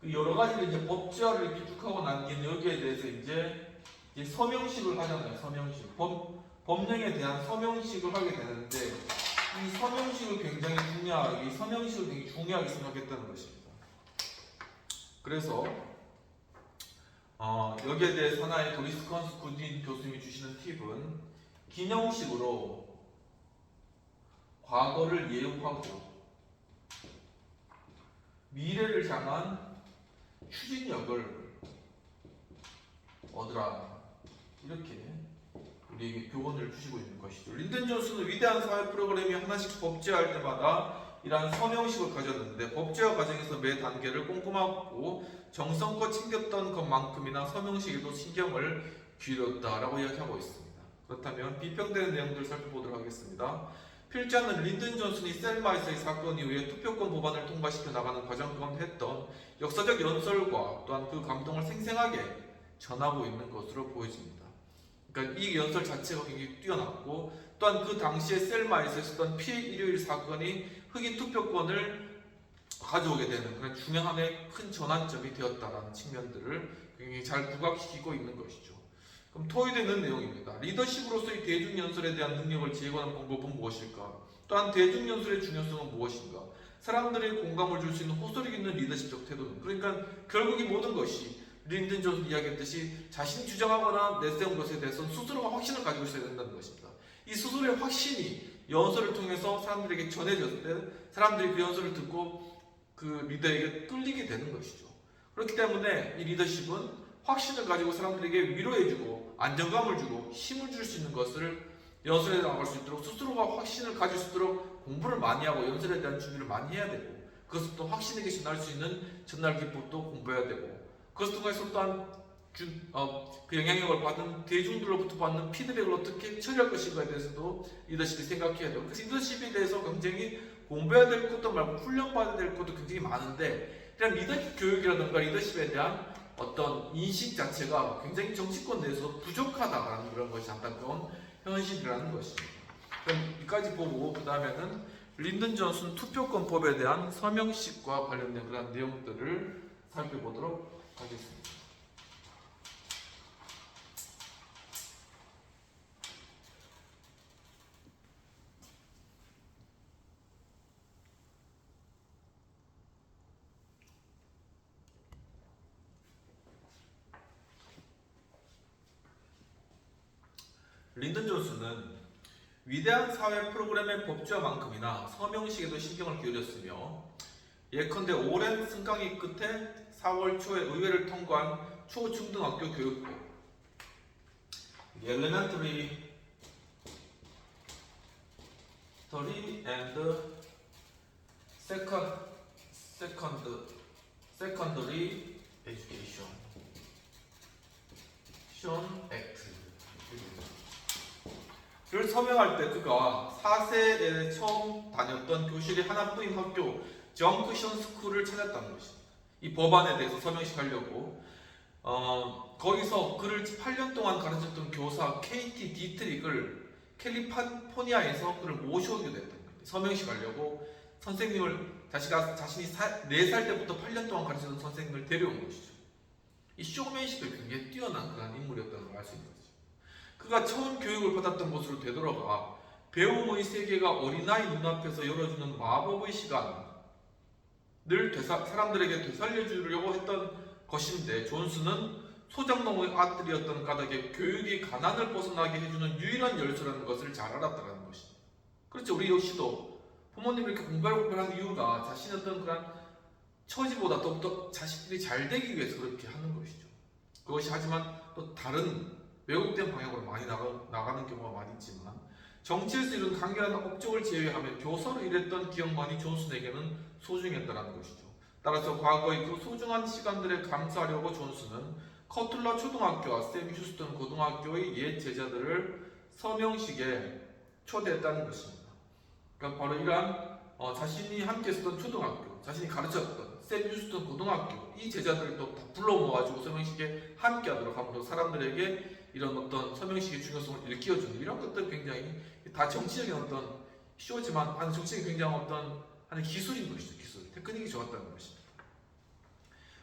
그 여러 가지를 이제 법제화를 이렇게 쭉 하고 난 뒤에 여기에 대해서 이제 서명식을 하잖아요. 서명식. 법령에 대한 서명식을 하게 되는데 이 서명식을 굉장히 중요하게 생각했다는 것입니다. 그래서 여기에 대해서 하나의 도리스 컨스 구딘 교수님이 주시는 팁은 기념식으로 과거를 예우하고 미래를 향한 추진력을 얻으라. 이렇게 우리에게 교훈을 주시고 있는 것이죠. 린던 존슨은 위대한 사회 프로그램이 하나씩 법제화할 때마다 이러한 서명식을 가졌는데 법제화 과정에서 매 단계를 꼼꼼하고 정성껏 챙겼던 것만큼이나 서명식에도 신경을 기울였다라고 이야기하고 있습니다. 그렇다면 비평되는 내용들을 살펴보도록 하겠습니다. 필자는 린던 존슨이 셀마에서의 사건 이후에 투표권 법안을 통과시켜 나가는 과정 동안 했던 역사적 연설과 또한 그 감동을 생생하게 전하고 있는 것으로 보여집니다. 그러니까 이 연설 자체가 굉장히 뛰어났고 또한 그 당시에 셀마에서 있었던 피해 일요일 사건이 흑인 투표권을 가져오게 되는 그런 중요한 하나의 큰 전환점이 되었다라는 측면들을 굉장히 잘 부각시키고 있는 것이죠. 그럼 토의되는 내용입니다. 리더십으로서의 대중연설에 대한 능력을 제고하는 방법은 무엇일까? 또한 대중연설의 중요성은 무엇인가? 사람들의 공감을 줄 수 있는 호소력 있는 리더십적 태도는 그러니까 결국 이 모든 것이 린던 존슨 이야기했듯이 자신이 주장하거나 내세운 것에 대해서는 스스로가 확신을 가지고 있어야 된다는 것입니다. 이 스스로의 확신이 연설을 통해서 사람들에게 전해졌을 때 사람들이 그 연설을 듣고 그 리더에게 끌리게 되는 것이죠. 그렇기 때문에 이 리더십은 확신을 가지고 사람들에게 위로해주고 안정감을 주고 힘을 줄 수 있는 것을 연설에 나갈 수 있도록 스스로가 확신을 가질 수 있도록 공부를 많이 하고 연설에 대한 준비를 많이 해야 되고 그것을 또 확신에게 전할 수 있는 전달 기법도 공부해야 되고 그것을 통해서 또한 그 영향력을 받은 대중들로부터 받는 피드백을 어떻게 처리할 것인가에 대해서도 리더십이 생각해야 되고 그래서 리더십에 대해서 굉장히 공부해야 될 것도 말고 훈련받아야 될 것도 굉장히 많은데 그냥 리더십 교육이라든가 리더십에 대한 어떤 인식 자체가 굉장히 정치권 내에서 부족하다라는 그런 것이 안타까운 현실이라는 것입니다. 그럼 여기까지 보고 그 다음에는 린든 존슨 투표권법에 대한 서명식과 관련된 그런 내용들을 살펴보도록 하겠습니다. 린든 존슨은 위대한 사회 프로그램의 법제화만큼이나 서명식에도 신경을 기울였으며 예컨대 오랜 승강이 끝에 4월 초에 의회를 통과한 초중등학교 교육법 Elementary and Secondary Education 를 서명할 때 그가 4세에 처음 다녔던 교실이 하나뿐인 학교 정크션 스쿨을 찾았다는 것입니다. 이 법안에 대해서 서명식 하려고 거기서 그를 8년 동안 가르쳤던 교사 KT 디트릭을 캘리포니아에서 그를 모셔오게 됐던 거예요. 서명식 하려고 선생님을 자신이 4살 때부터 8년 동안 가르쳤던 선생님을 데려온 것이죠. 이 쇼맨십에 굉장히 뛰어난 그런 인물이었다는 걸 알 수 있는 거죠. 그가 처음 교육을 받았던 곳으로 되돌아가 배움의 세계가 어린아이 눈앞에서 열어주는 마법의 시간을 사람들에게 되살려주려고 했던 것인데 존슨은 소장농의 아들이었던 까닭에 교육이 가난을 벗어나게 해주는 유일한 열쇠라는 것을 잘 알았다는 것입니다. 그렇죠. 우리 역시도 부모님이 이렇게 공부하는 이유가 자신의 어떤 그런 처지보다 더욱더 자식들이 잘 되기 위해서 그렇게 하는 것이죠. 그것이 하지만 또 다른 왜곡된 방향으로 많이 나가는 경우가 많이 있지만 정치에서 이런 강렬한 업적을 제외하면 교사로 일했던 기억만이 존슨에게는 소중했다는 것이죠. 따라서 과거의 그 소중한 시간들에 감사하려고 존슨은 커틀러 초등학교와 샘 휴스턴 고등학교의 옛 제자들을 서명식에 초대했다는 것입니다. 그러니까 바로 이러한 자신이 함께 있었던 초등학교, 자신이 가르쳤던 샘 휴스턴 고등학교 이 제자들을 또 다 불러 모아가지고 서명식에 함께하도록 함으로 사람들에게 이런 어떤 서명식의 중요성을 일깨워주는 이런 것들 굉장히 다 정치적인 어떤 쇼지만 하는 정치적인 굉장히 어떤 하는 기술인 것이죠. 기술, 테크닉이 좋았다는 것입니다.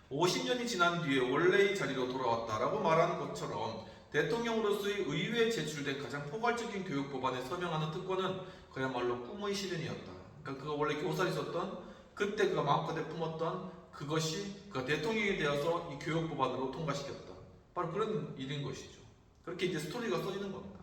50년이 지난 뒤에 원래의 자리로 돌아왔다라고 말하는 것처럼 대통령으로서의 의회에 제출된 가장 포괄적인 교육 법안에 서명하는 특권은 그야말로 꿈의 실현이었다. 그러니까 그가 원래 교사로 있었던 그때 그가 마음껏 품었던 그것이 그가 대통령이 되어서 이 교육 법안으로 통과시켰다. 바로 그런 일인 것이죠. 그렇게 이제 스토리가 써지는 겁니다.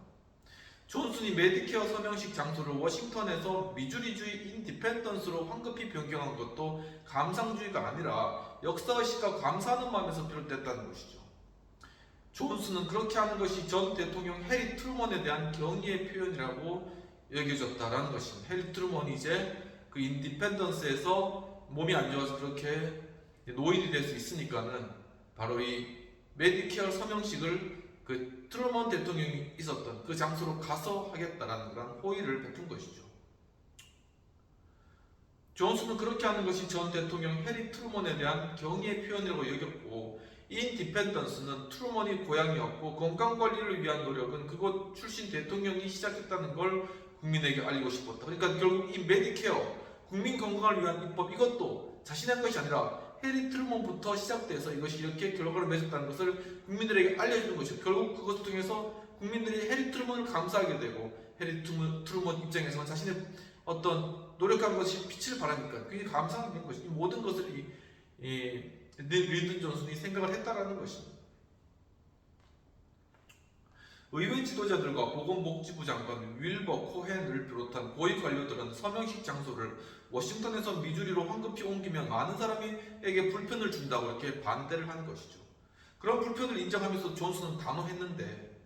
존슨이 메디케어 서명식 장소를 워싱턴에서 미주리주의 인디펜던스로 황급히 변경한 것도 감상주의가 아니라 역사의식과 감사하는 마음에서 비롯됐다는 것이죠. 존슨은 그렇게 하는 것이 전 대통령 해리 트루먼에 대한 경의의 표현이라고 여겨졌다라는 것입니다. 해리 트루먼이 이제 그 인디펜던스에서 몸이 안 좋아서 그렇게 노인이 될 수 있으니까는 바로 이 메디케어 서명식을 그 트루먼 대통령이 있었던 그 장소로 가서 하겠다라는 그런 호의를 베푼 것이죠. 존슨은 그렇게 하는 것이 전 대통령 해리 트루먼에 대한 경의의 표현이라고 여겼고 인디펜던스는 트루먼이 고향이었고 건강관리를 위한 노력은 그곳 출신 대통령이 시작했다는 걸 국민에게 알리고 싶었다. 그러니까 결국 이 메디케어 국민 건강을 위한 입법 이것도 자신의 것이 아니라 해리 트루먼부터 시작돼서 이것이 이렇게 결과를 맺었다는 것을 국민들에게 알려주는 것이죠. 결국 그것을 통해서 국민들이 해리 트루먼을 감사하게 되고 해리 트루먼 입장에서는 자신의 어떤 노력한 것이 빛을 발하니까 굉장히 감사하게 된 것이죠. 이 모든 것을 린든 존슨이 생각을 했다라는 것입니다. 의회 지도자들과 보건복지부 장관 윌버 코헨을 비롯한 고위 관료들은 서명식 장소를 워싱턴에서 미주리로 황급히 옮기면 많은 사람에게 불편을 준다고 이렇게 반대를 한 것이죠. 그런 불편을 인정하면서 존슨은 단호했는데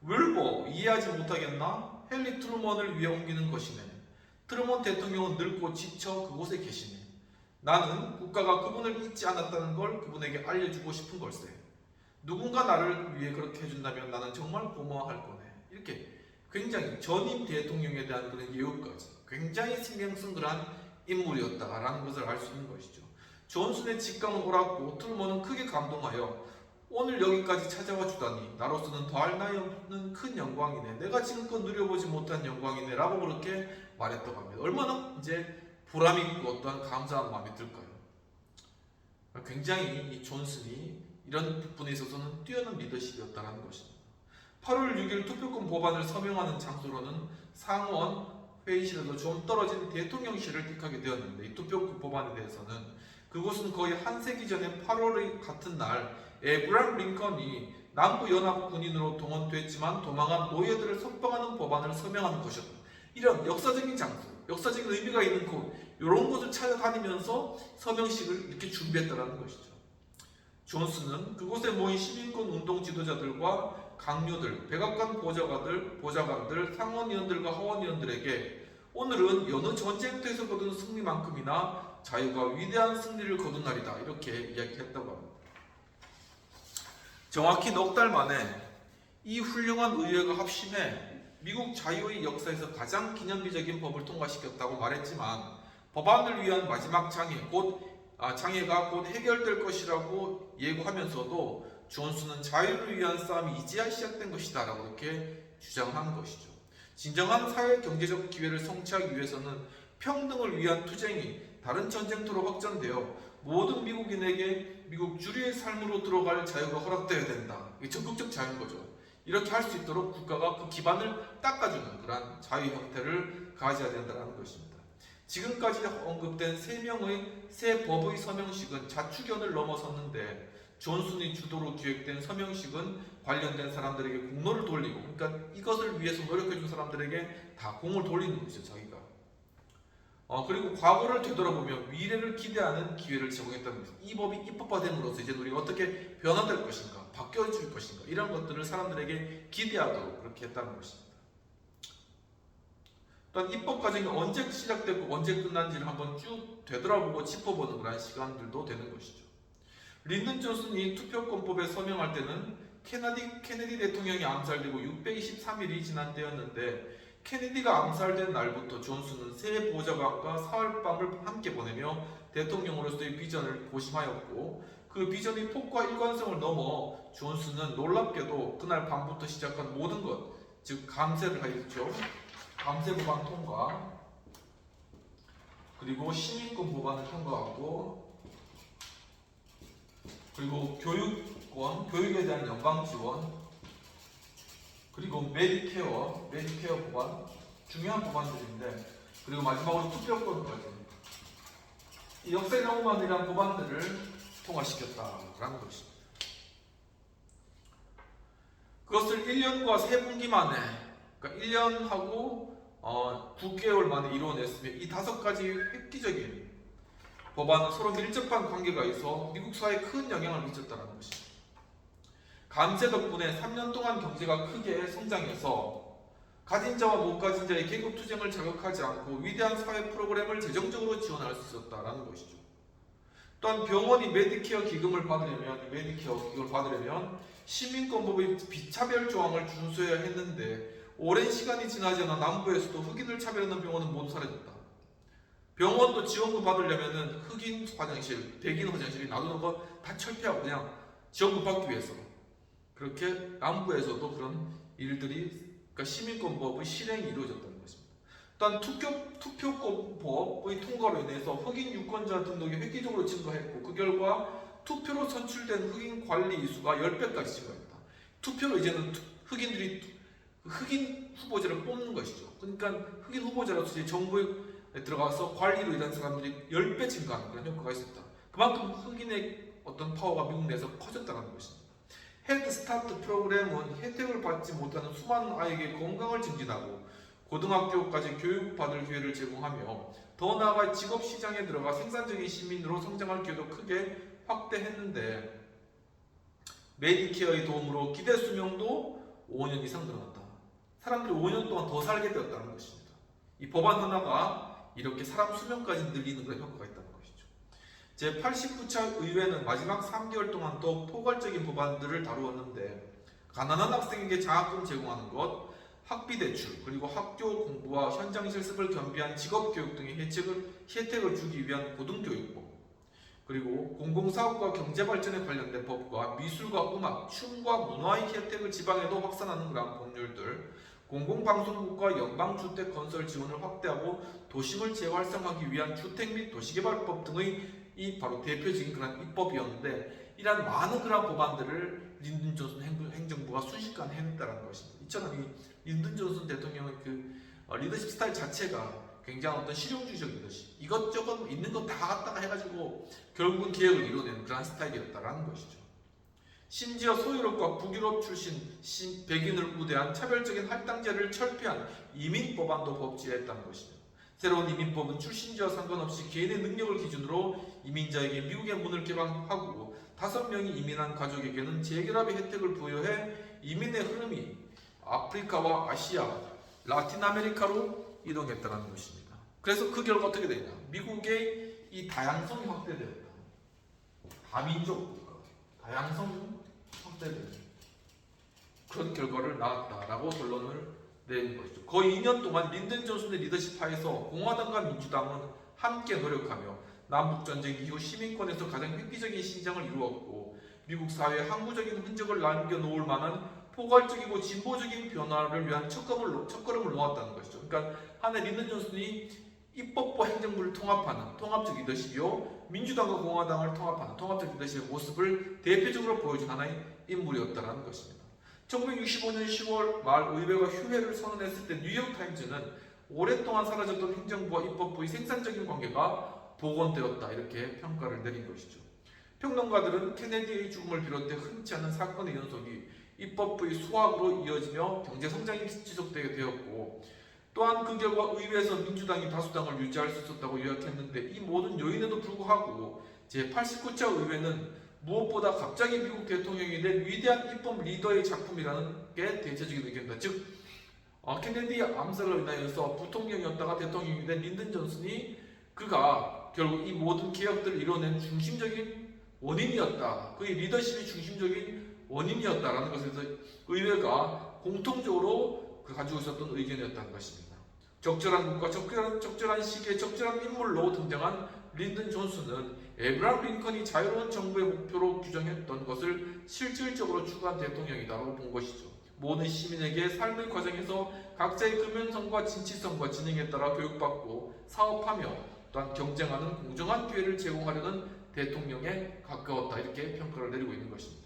윌버 이해하지 못하겠나? 헨리 트루먼을 위해 옮기는 것이네. 트루먼 대통령은 늙고 지쳐 그곳에 계시네. 나는 국가가 그분을 잊지 않았다는 걸 그분에게 알려주고 싶은 걸세. 누군가 나를 위해 그렇게 해준다면 나는 정말 고마워할 거네. 이렇게 굉장히 전임 대통령에 대한 그런 예우까지 굉장히 신경 쓴 그런 인물이었다라는 것을 알 수 있는 것이죠. 존슨의 직감은 옳았고 트루먼은 크게 감동하여 오늘 여기까지 찾아와 주다니 나로서는 더할 나위 없는 큰 영광이네. 내가 지금껏 누려보지 못한 영광이네 라고 그렇게 말했다고 합니다. 얼마나 이제 보람있고 어떠한 감사한 마음이 들까요? 굉장히 이 존슨이 이런 부분에 있어서는 뛰어난 리더십이었다는 것입니다. 8월 6일 투표권 법안을 서명하는 장소로는 상원 회의실에서 좀 떨어진 대통령실을 택하게 되었는데, 이 투표권 법안에 대해서는 그곳은 거의 한 세기 전에 8월의 같은 날 에브람 링컨이 남부연합 군인으로 동원됐지만 도망한 노예들을 석방하는 법안을 서명하는 것이었다. 이런 역사적인 장소, 역사적인 의미가 있는 곳, 이런 곳을 찾아다니면서 서명식을 이렇게 준비했다는 것이죠. 존슨은 그곳에 모인 시민권 운동 지도자들과 강요들, 백악관 보좌관들, 상원의원들과 하원의원들에게 오늘은 여느 전쟁터에서 거둔 승리만큼이나 자유가 위대한 승리를 거둔 날이다, 이렇게 이야기했다고 합니다. 정확히 넉 달 만에 이 훌륭한 의회가 합심해 미국 자유의 역사에서 가장 기념비적인 법을 통과시켰다고 말했지만, 법안을 위한 마지막 장애가 곧 해결될 것이라고 예고하면서도 존슨은 자유를 위한 싸움이 이제야 시작된 것이다 라고 이렇게 주장한 것이죠. 진정한 사회 경제적 기회를 성취하기 위해서는 평등을 위한 투쟁이 다른 전쟁터로 확전되어 모든 미국인에게 미국 주류의 삶으로 들어갈 자유가 허락되어야 된다. 이게 적극적 자유인 거죠. 이렇게 할 수 있도록 국가가 그 기반을 닦아주는 그러한 자유 형태를 가져야 된다는 것입니다. 지금까지 언급된 3명의 새 법의 서명식은 자축연을 넘어섰는데, 존슨이 주도로 기획된 서명식은 관련된 사람들에게 공로를 돌리고, 그러니까 이것을 위해서 노력해준 사람들에게 다 공을 돌리는 것이죠, 자기가. 그리고 과거를 되돌아보며 미래를 기대하는 기회를 제공했다는 것입니다. 이 법이 입법화됨으로써 이제 우리가 어떻게 변화될 것인가, 바뀌어질 것인가, 이런 것들을 사람들에게 기대하도록 그렇게 했다는 것입니다. 또한 입법 과정이 언제 시작됐고 언제 끝난지를 한번 쭉 되돌아보고 짚어보는 그런 시간들도 되는 것이죠. 린든 존슨이 투표권법에 서명할 때는 케네디 대통령이 암살되고 623일이 지난 때였는데, 케네디가 암살된 날부터 존슨은 새 보좌관과 사흘밤을 함께 보내며 대통령으로서의 비전을 고심하였고, 그 비전의 폭과 일관성을 넘어 존슨은 놀랍게도 그날 밤부터 시작한 모든 것, 즉 감세를 하였죠. 감세 법안 통과, 그리고 시민권 법안을 통과하고, 그리고 교육권, 교육에 대한 연방 지원, 그리고 메디케어 법안, 중요한 법안들인데, 그리고 마지막으로 투표권까지, 이 역사에 너무 많은 이런 법안들을 통과시켰다라는 것입니다. 그것을 1년과 3분기 만에, 그러니까 1년하고 9개월 만에 이루어냈으며, 이 5가지 획기적인 법안은 서로 밀접한 관계가 있어 미국 사회에 큰 영향을 미쳤다는 것입니다. 감세 덕분에 3년 동안 경제가 크게 성장해서 가진 자와 못 가진 자의 계급 투쟁을 자극하지 않고 위대한 사회 프로그램을 재정적으로 지원할 수 있었다는 것이죠. 또한 병원이 메디케어 기금을 받으려면 시민권법의 비차별 조항을 준수해야 했는데, 오랜 시간이 지나지 않아 남부에서도 흑인을 차별하는 병원은 모두 사라졌다. 병원도 지원금 받으려면 흑인 화장실, 백인 화장실이 놔두는 거 다 철폐하고 그냥 지원금 받기 위해서, 그렇게 남부에서도 그런 일들이, 그러니까 시민권법의 실행이 이루어졌다는 것입니다. 또한 투표권법의 통과로 인해서 흑인 유권자 등록이 획기적으로 증가했고, 그 결과 투표로 선출된 흑인 관리 수가 10배까지 증가했다. 투표로 이제는 흑인들이 흑인 후보자를 뽑는 것이죠. 그러니까 흑인 후보자로서 이제 정부에 들어가서 관리로 일하는 사람들이 10배 증가하는 그런 효과가 있었다. 그만큼 흑인의 어떤 파워가 미국 내에서 커졌다는 것입니다. 헤드 스타트 프로그램은 혜택을 받지 못하는 수많은 아이에게 건강을 증진하고 고등학교까지 교육받을 기회를 제공하며, 더 나아가 직업시장에 들어가 생산적인 시민으로 성장할 기회도 크게 확대했는데, 메디케어의 도움으로 기대 수명도 5년 이상 늘어났다. 사람들이 5년 동안 더 살게 되었다는 것입니다. 이 법안 하나가 이렇게 사람 수명까지 늘리는 그런 효과가 있다는 것이죠. 제89차 의회는 마지막 3개월 동안 또 포괄적인 법안들을 다루었는데, 가난한 학생에게 장학금 제공하는 것, 학비 대출, 그리고 학교 공부와 현장 실습을 겸비한 직업교육 등의 혜택을 주기 위한 고등교육법, 그리고 공공사업과 경제발전에 관련된 법과 미술과 음악, 춤과 문화의 혜택을 지방에도 확산하는 그러한 법률들, 공공방송국과 연방주택 건설 지원을 확대하고 도심을 재활성화하기 위한 주택 및 도시개발법 등의 이 바로 대표적인 그런 입법이었는데, 이러한 많은 그런 법안들을 린든 존슨 행정부가 순식간에 해냈다는 것입니다. 이처럼 이 린든 존슨 대통령의 그 리더십 스타일 자체가 굉장히 어떤 실용주의적 리더십, 이것저것 있는 거 다 갖다가 해가지고 결국은 개혁을 이뤄내는 그런 스타일이었다라는 것이죠. 심지어 소유럽과 북유럽 출신 백인을 우대한 차별적인 할당제를 철폐한 이민법안도 법제했다는 것입니다. 새로운 이민법은 출신지와 상관없이 개인의 능력을 기준으로 이민자에게 미국의 문을 개방하고 5명이 이민한 가족에게는 재결합의 혜택을 부여해 이민의 흐름이 아프리카와 아시아, 라틴 아메리카로 이동했다는 것입니다. 그래서 그 결과 어떻게 되냐? 미국의 이 다양성이 확대되었다. 다민족 국가, 다양성이 확대되는 그런 결과를 낳았다라고 결론을 내는 것이죠. 거의 2년 동안 린든 존슨의 리더십 하에서 공화당과 민주당은 함께 노력하며 남북전쟁 이후 시민권에서 가장 획기적인 신장을 이루었고, 미국 사회에 항구적인 흔적을 남겨놓을 만한 포괄적이고 진보적인 변화를 위한 첫걸음을 놓았다는 것이죠. 그러니까 한해 린든 존슨이 입법부 행정부를 통합하는 통합적 리더십이요, 민주당과 공화당을 통합하는 통합적 리더십의 모습을 대표적으로 보여준 하나의 인물이었다는 것입니다. 1965년 10월 말 의회가 휴회를 선언했을 때 뉴욕타임즈는 오랫동안 사라졌던 행정부와 입법부의 생산적인 관계가 복원되었다, 이렇게 평가를 내린 것이죠. 평론가들은 케네디의 죽음을 비롯해 흔치 않은 사건의 연속이 입법부의 수확으로 이어지며 경제성장이 지속되게 되었고, 또한 그 결과 의회에서 민주당이 다수당을 유지할 수 있었다고 요약했는데, 이 모든 요인에도 불구하고 제89차 의회는 무엇보다 갑자기 미국 대통령이 된 위대한 입법 리더의 작품이라는 게 대체적인 의견이다. 즉 케네디 암살로 인하여서 부통령이었다가 대통령이 된 린든 존슨이 그가 결국 이 모든 개혁들을 이뤄낸 중심적인 원인이었다, 그의 리더십이 중심적인 원인이었다라는 것에서 의회가 공통적으로 가지고 있었던 의견이었다는 것입니다. 적절한 국가, 적절한 시기에 적절한 인물로 등장한 린든 존슨은 에브라함 링컨이 자유로운 정부의 목표로 규정했던 것을 실질적으로 추구한 대통령이라고 본 것이죠. 모든 시민에게 삶의 과정에서 각자의 근면성과 진취성과 지능에 따라 교육받고 사업하며 또한 경쟁하는 공정한 기회를 제공하려는 대통령에 가까웠다, 이렇게 평가를 내리고 있는 것입니다.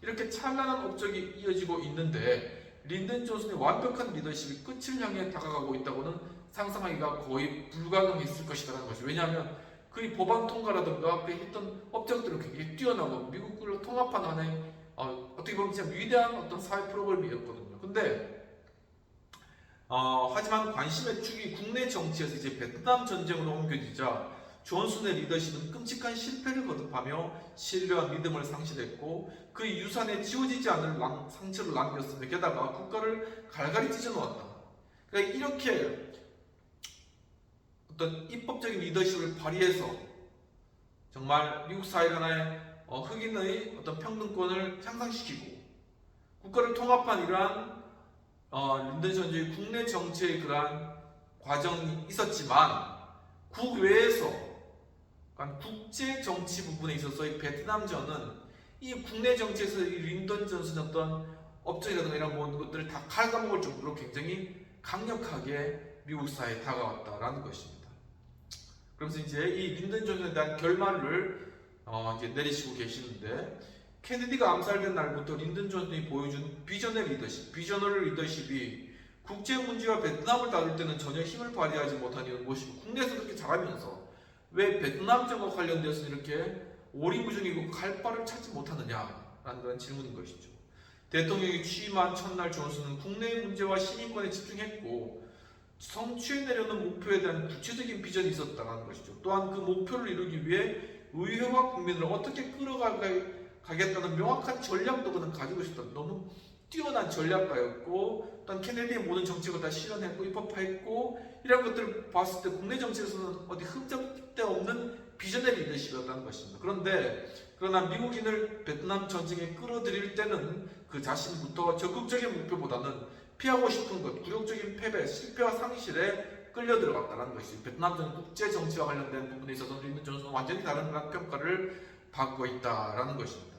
이렇게 찬란한 업적이 이어지고 있는데 린든 존슨의 완벽한 리더십이 끝을 향해 다가가고 있다고는 상상하기가 거의 불가능했을 것이라는 것이죠. 왜냐하면 그의 법안 통과라든가 그의 했던 업적들은 굉장히 뛰어나고 미국을 통합한 하나의 어떻게 보면 진짜 위대한 어떤 사회 프로그램이었거든요. 근데 하지만 관심의 축이 국내 정치에서 이제 베트남 전쟁으로 옮겨지자 존슨의 리더십은 끔찍한 실패를 거듭하며 신뢰와 믿음을 상실했고, 그의 유산에 지워지지 않을 상처를 남겼으며 게다가 국가를 갈갈이 찢어놓았다. 그러니까 이렇게 어떤 입법적인 리더십을 발휘해서 정말 미국 사회 하나의 흑인의 어떤 평등권을 향상시키고 국가를 통합한 이러한 린든 존슨의 국내 정치의 그러한 과정이 있었지만, 국외에서 국제 정치 부분에 있어서의 베트남전은 이 국내 정치에서 이 린든 존슨의 어떤 업적이라든가 이런 모든 것들을 다 갉아먹을 정도로 굉장히 강력하게 미국 사회에 다가왔다라는 것입니다. 그러면서 이제 이 린든 존슨에 대한 결말을 이제 내리시고 계시는데, 케네디가 암살된 날부터 린든 존슨이 보여준 비전의 리더십이 국제 문제와 베트남을 다룰 때는 전혀 힘을 발휘하지 못한 이유는 무엇이고, 국내에서 그렇게 잘하면서 왜 베트남전과 관련되어서 이렇게 오리무중이고 갈 바를 찾지 못하느냐라는 그런 질문인 것이죠. 대통령이 취임한 첫날 존슨은 국내의 문제와 시민권에 집중했고 성취해내려는 목표에 대한 구체적인 비전이 있었다는 것이죠. 또한 그 목표를 이루기 위해 의회와 국민을 어떻게 끌어가겠다는 명확한 전략도 그는 가지고 있었다. 너무 뛰어난 전략가였고, 또한 케네디의 모든 정책을 다 실현했고 입법화했고, 이런 것들을 봤을 때 국내 정치에서는 어디 흠잡데 없는 비전의 리더십이었다는 것입니다. 그러나 미국인을 베트남 전쟁에 끌어들일 때는 그 자신부터 적극적인 목표보다는 피하고 싶은 것, 굴욕적인 패배, 실패와 상실에 끌려 들어갔다는 것이 베트남전 국제 정치와 관련된 부분에 있어서 린든 존슨은 완전히 다른 그런 평가를 받고 있다라는 것입니다.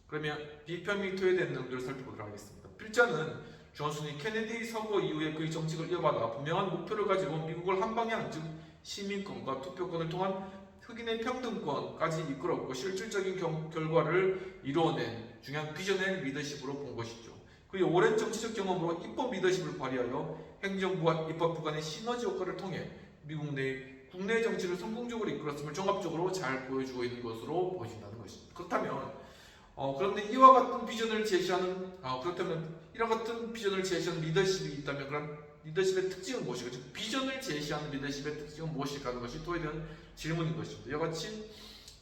그러면 비평 및 토해된 내용들을 살펴보도록 하겠습니다. 필자는 존슨이 케네디 서거 이후에 그의 정책을 이어받아 분명한 목표를 가지고 미국을 한 방향, 즉 시민권과 투표권을 통한 흑인의 평등권까지 이끌었고 실질적인 결과를 이루어낸 중요한 비전의 리더십으로 본 것이죠. 그의 오랜 정치적 경험으로 입법 리더십을 발휘하여 행정부와 입법부 간의 시너지 효과를 통해 미국 내 국내 정치를 성공적으로 이끌었음을 종합적으로 잘 보여주고 있는 것으로 보신다는 것입니다. 그렇다면 그런데 이와 같은 비전을 제시하는 그렇다면 이와 같은 비전을 제시하는 리더십이 있다면 그런 리더십의 특징은 무엇일까? 즉 비전을 제시하는 리더십의 특징은 무엇일까 하는 것이 또에 대한 질문인 것입니다. 이와 같이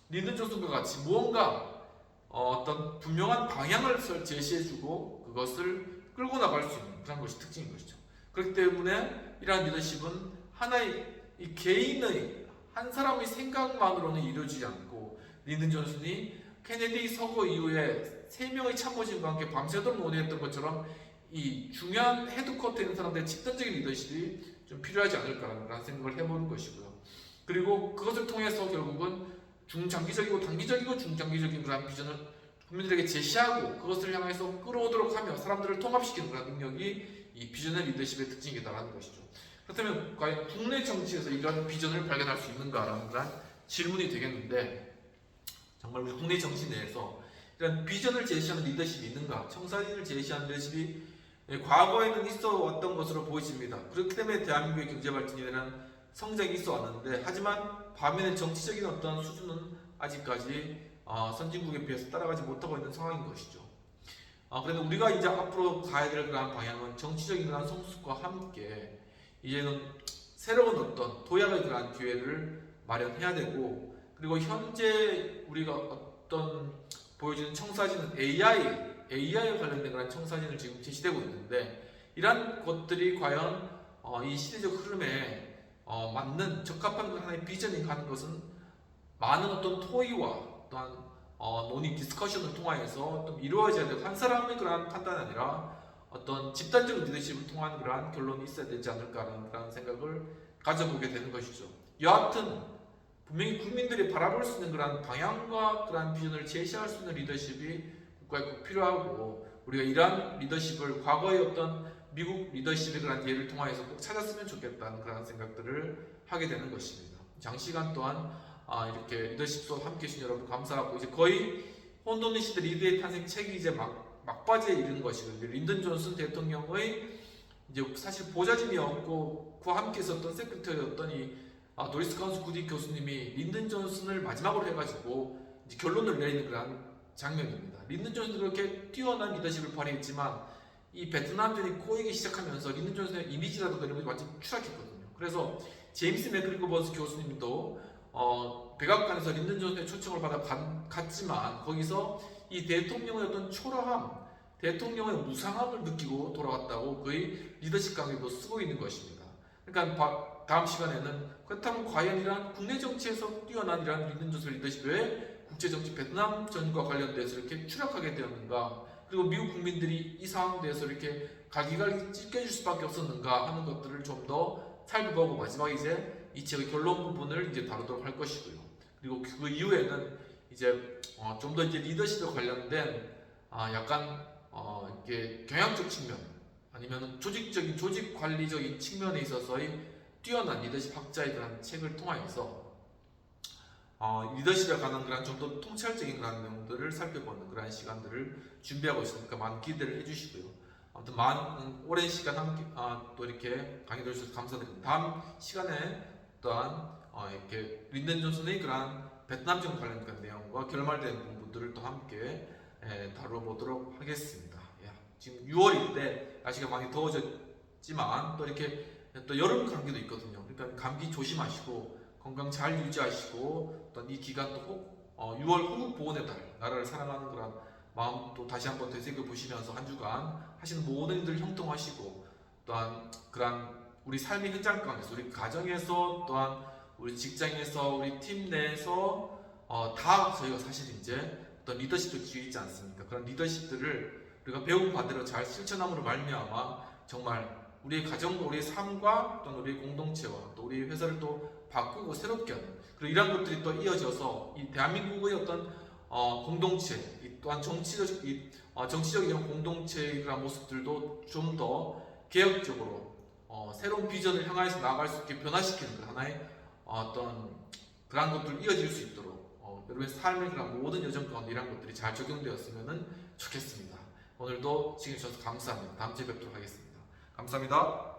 린든 존슨과 같이 무언가 어떤 분명한 방향을 제시해주고 그것을 끌고 나갈 수 있는 그런 것이 특징인 것이죠. 그렇기 때문에 이러한 리더십은 하나의 이 개인의 한 사람의 생각만으로는 이루어지지 않고 린든 존슨이 케네디 서거 이후에 3명의 참모진과 함께 밤새도록 논의했던 것처럼 이 중요한 헤드쿼터에 있는 사람들의 집단적인 리더십이 좀 필요하지 않을까라는 생각을 해보는 것이고요. 그리고 그것을 통해서 결국은 중장기적이고 단기적이고 중장기적인 그런 비전을 국민들에게 제시하고 그것을 향해서 끌어오도록 하며 사람들을 통합시키는 그런 능력이 이 비전의 리더십의 특징이다라는 것이죠. 그렇다면 과연 국내 정치에서 이런 비전을 발견할 수 있는가라는 그런 질문이 되겠는데 정말 우리 국내 정치 내에서 이런 비전을 제시하는 리더십이 있는가? 청사진을 제시하는 리더십이 과거에는 있어 왔던 것으로 보여집니다. 그렇기 때문에 대한민국의 경제 발전에 대한 성장이 있어 왔는데 하지만 반면에 정치적인 어떤 수준은 아직까지 선진국에 비해서 따라가지 못하고 있는 상황인 것이죠. 그런데 우리가 이제 앞으로 가야 될 그런 방향은 정치적인 그런 성숙과 함께 이제는 새로운 어떤 도약의 그런 기회를 마련해야 되고 그리고 현재 우리가 어떤 보여주는 청사진은 AI에 관련된 그런 청사진을 지금 제시되고 있는데 이러한 것들이 과연 이 시대적 흐름에 맞는 적합한 하나의 비전인가 하는 것은 많은 어떤 토의와 또한 논의 디스커션을 통하여서 좀 이루어져야 되고 한 사람의 그러한 판단이 아니라 어떤 집단적인 리더십을 통한 그러한 결론이 있어야 되지 않을까라는 그런 생각을 가져보게 되는 것이죠. 여하튼 분명히 국민들이 바라볼 수 있는 그러한 방향과 그러한 비전을 제시할 수 있는 리더십이 국가에 꼭 필요하고 우리가 이러한 리더십을 과거의 어떤 미국 리더십의 그런 예를 통하여서 꼭 찾았으면 좋겠다는 그런 생각들을 하게 되는 것입니다. 장시간 동안 이렇게 리더십 수업 함께 해주신 여러분 감사하고 이제 거의 혼돈의 시대 리더의 탄생 책이 이제 막바지에 이르는 것이거든요. 린든 존슨 대통령의 이제 사실 보좌진이었고 그와 함께 있었던 세크리터였던 이 노리스 카운스 구디 교수님이 린든 존슨을 마지막으로 해가지고 이제 결론을 내리는 그런 장면입니다. 린든 존슨도 그렇게 뛰어난 리더십을 발휘했지만 이 베트남전이 꼬이기 시작하면서 린든 존슨의 이미지라든가 이런 것이 완전 추락했거든요. 그래서 제임스 맥그리거버스 교수님도 백악관에서 린든 존슨의 초청을 받아 갔지만 거기서 이 대통령의 어떤 초라함, 대통령의 무상함을 느끼고 돌아왔다고 그의 리더십 강의도 쓰고 있는 것입니다. 그러니까 다음 시간에는 그렇다면 과연 이러한 국내 정치에서 뛰어난 이러한 린든 존슨 리더십이 왜 국제정치 베트남전과 관련돼서 이렇게 추락하게 되었는가, 그리고 미국 국민들이 이 상황에 대해서 이렇게 갈기갈기 찢겨질 수밖에 없었는가 하는 것들을 좀 더 살펴보고 마지막에 이제 이 책의 결론 부분을 이제 다루도록 할 것이고요. 그리고 그 이후에는 이제 좀 더 이제 리더십에 관련된 약간 이렇게 경영적 측면 아니면 조직적인 조직 관리적인 측면에 있어서의 뛰어난 리더십 학자에 대한 책을 통하여서 리더십에 관한 그런 좀 더 통찰적인 그런 내용들을 살펴보는 그런 시간들을 준비하고 있으니까 많은 기대를 해주시고요. 아무튼 오랜 시간 함께 또 이렇게 강의 들어주셔서 감사드립니다. 다음 시간에 또한 이렇게 린든 존슨의 그런 베트남전 관련된 내용과 결말된 부분들을 또 함께 다뤄보도록 하겠습니다. 지금 6월인데 날씨가 많이 더워졌지만 또 이렇게 또 여름 감기도 있거든요. 그러니까 감기 조심하시고 건강 잘 유지하시고 또 이 기간 또 6월 호국 보훈의 달, 나라를 사랑하는 그런 마음 또 다시 한번 되새겨 보시면서 한 주간 하시는 모든 일들 형통하시고 또한 그런 우리 삶의 현장 가운데서 우리 가정에서 또한 우리 직장에서 우리 팀 내에서 다 저희가 사실 이제 어떤 리더십도 기회 있지 않습니까? 그런 리더십들을 우리가 배운 바대로 잘 실천함으로 말미암아 정말 우리의 가정과 우리의 삶과 또 우리의 공동체와 또 우리 회사를 또 바꾸고 새롭게 하는, 그리고 이런 것들이 또 이어져서 이 대한민국의 어떤 공동체, 또한 정치적인 공동체의 그런 모습들도 좀 더 개혁적으로 새로운 비전을 향해서 나아갈 수 있게 변화시키는 그 하나의 어떤 그런 것들 이어질 수 있도록 여러분의 삶의 그런 모든 여정 가운데 이런 것들이 잘 적용되었으면 좋겠습니다. 오늘도 시청해 주셔서 감사합니다. 다음 주에 뵙도록 하겠습니다. 감사합니다.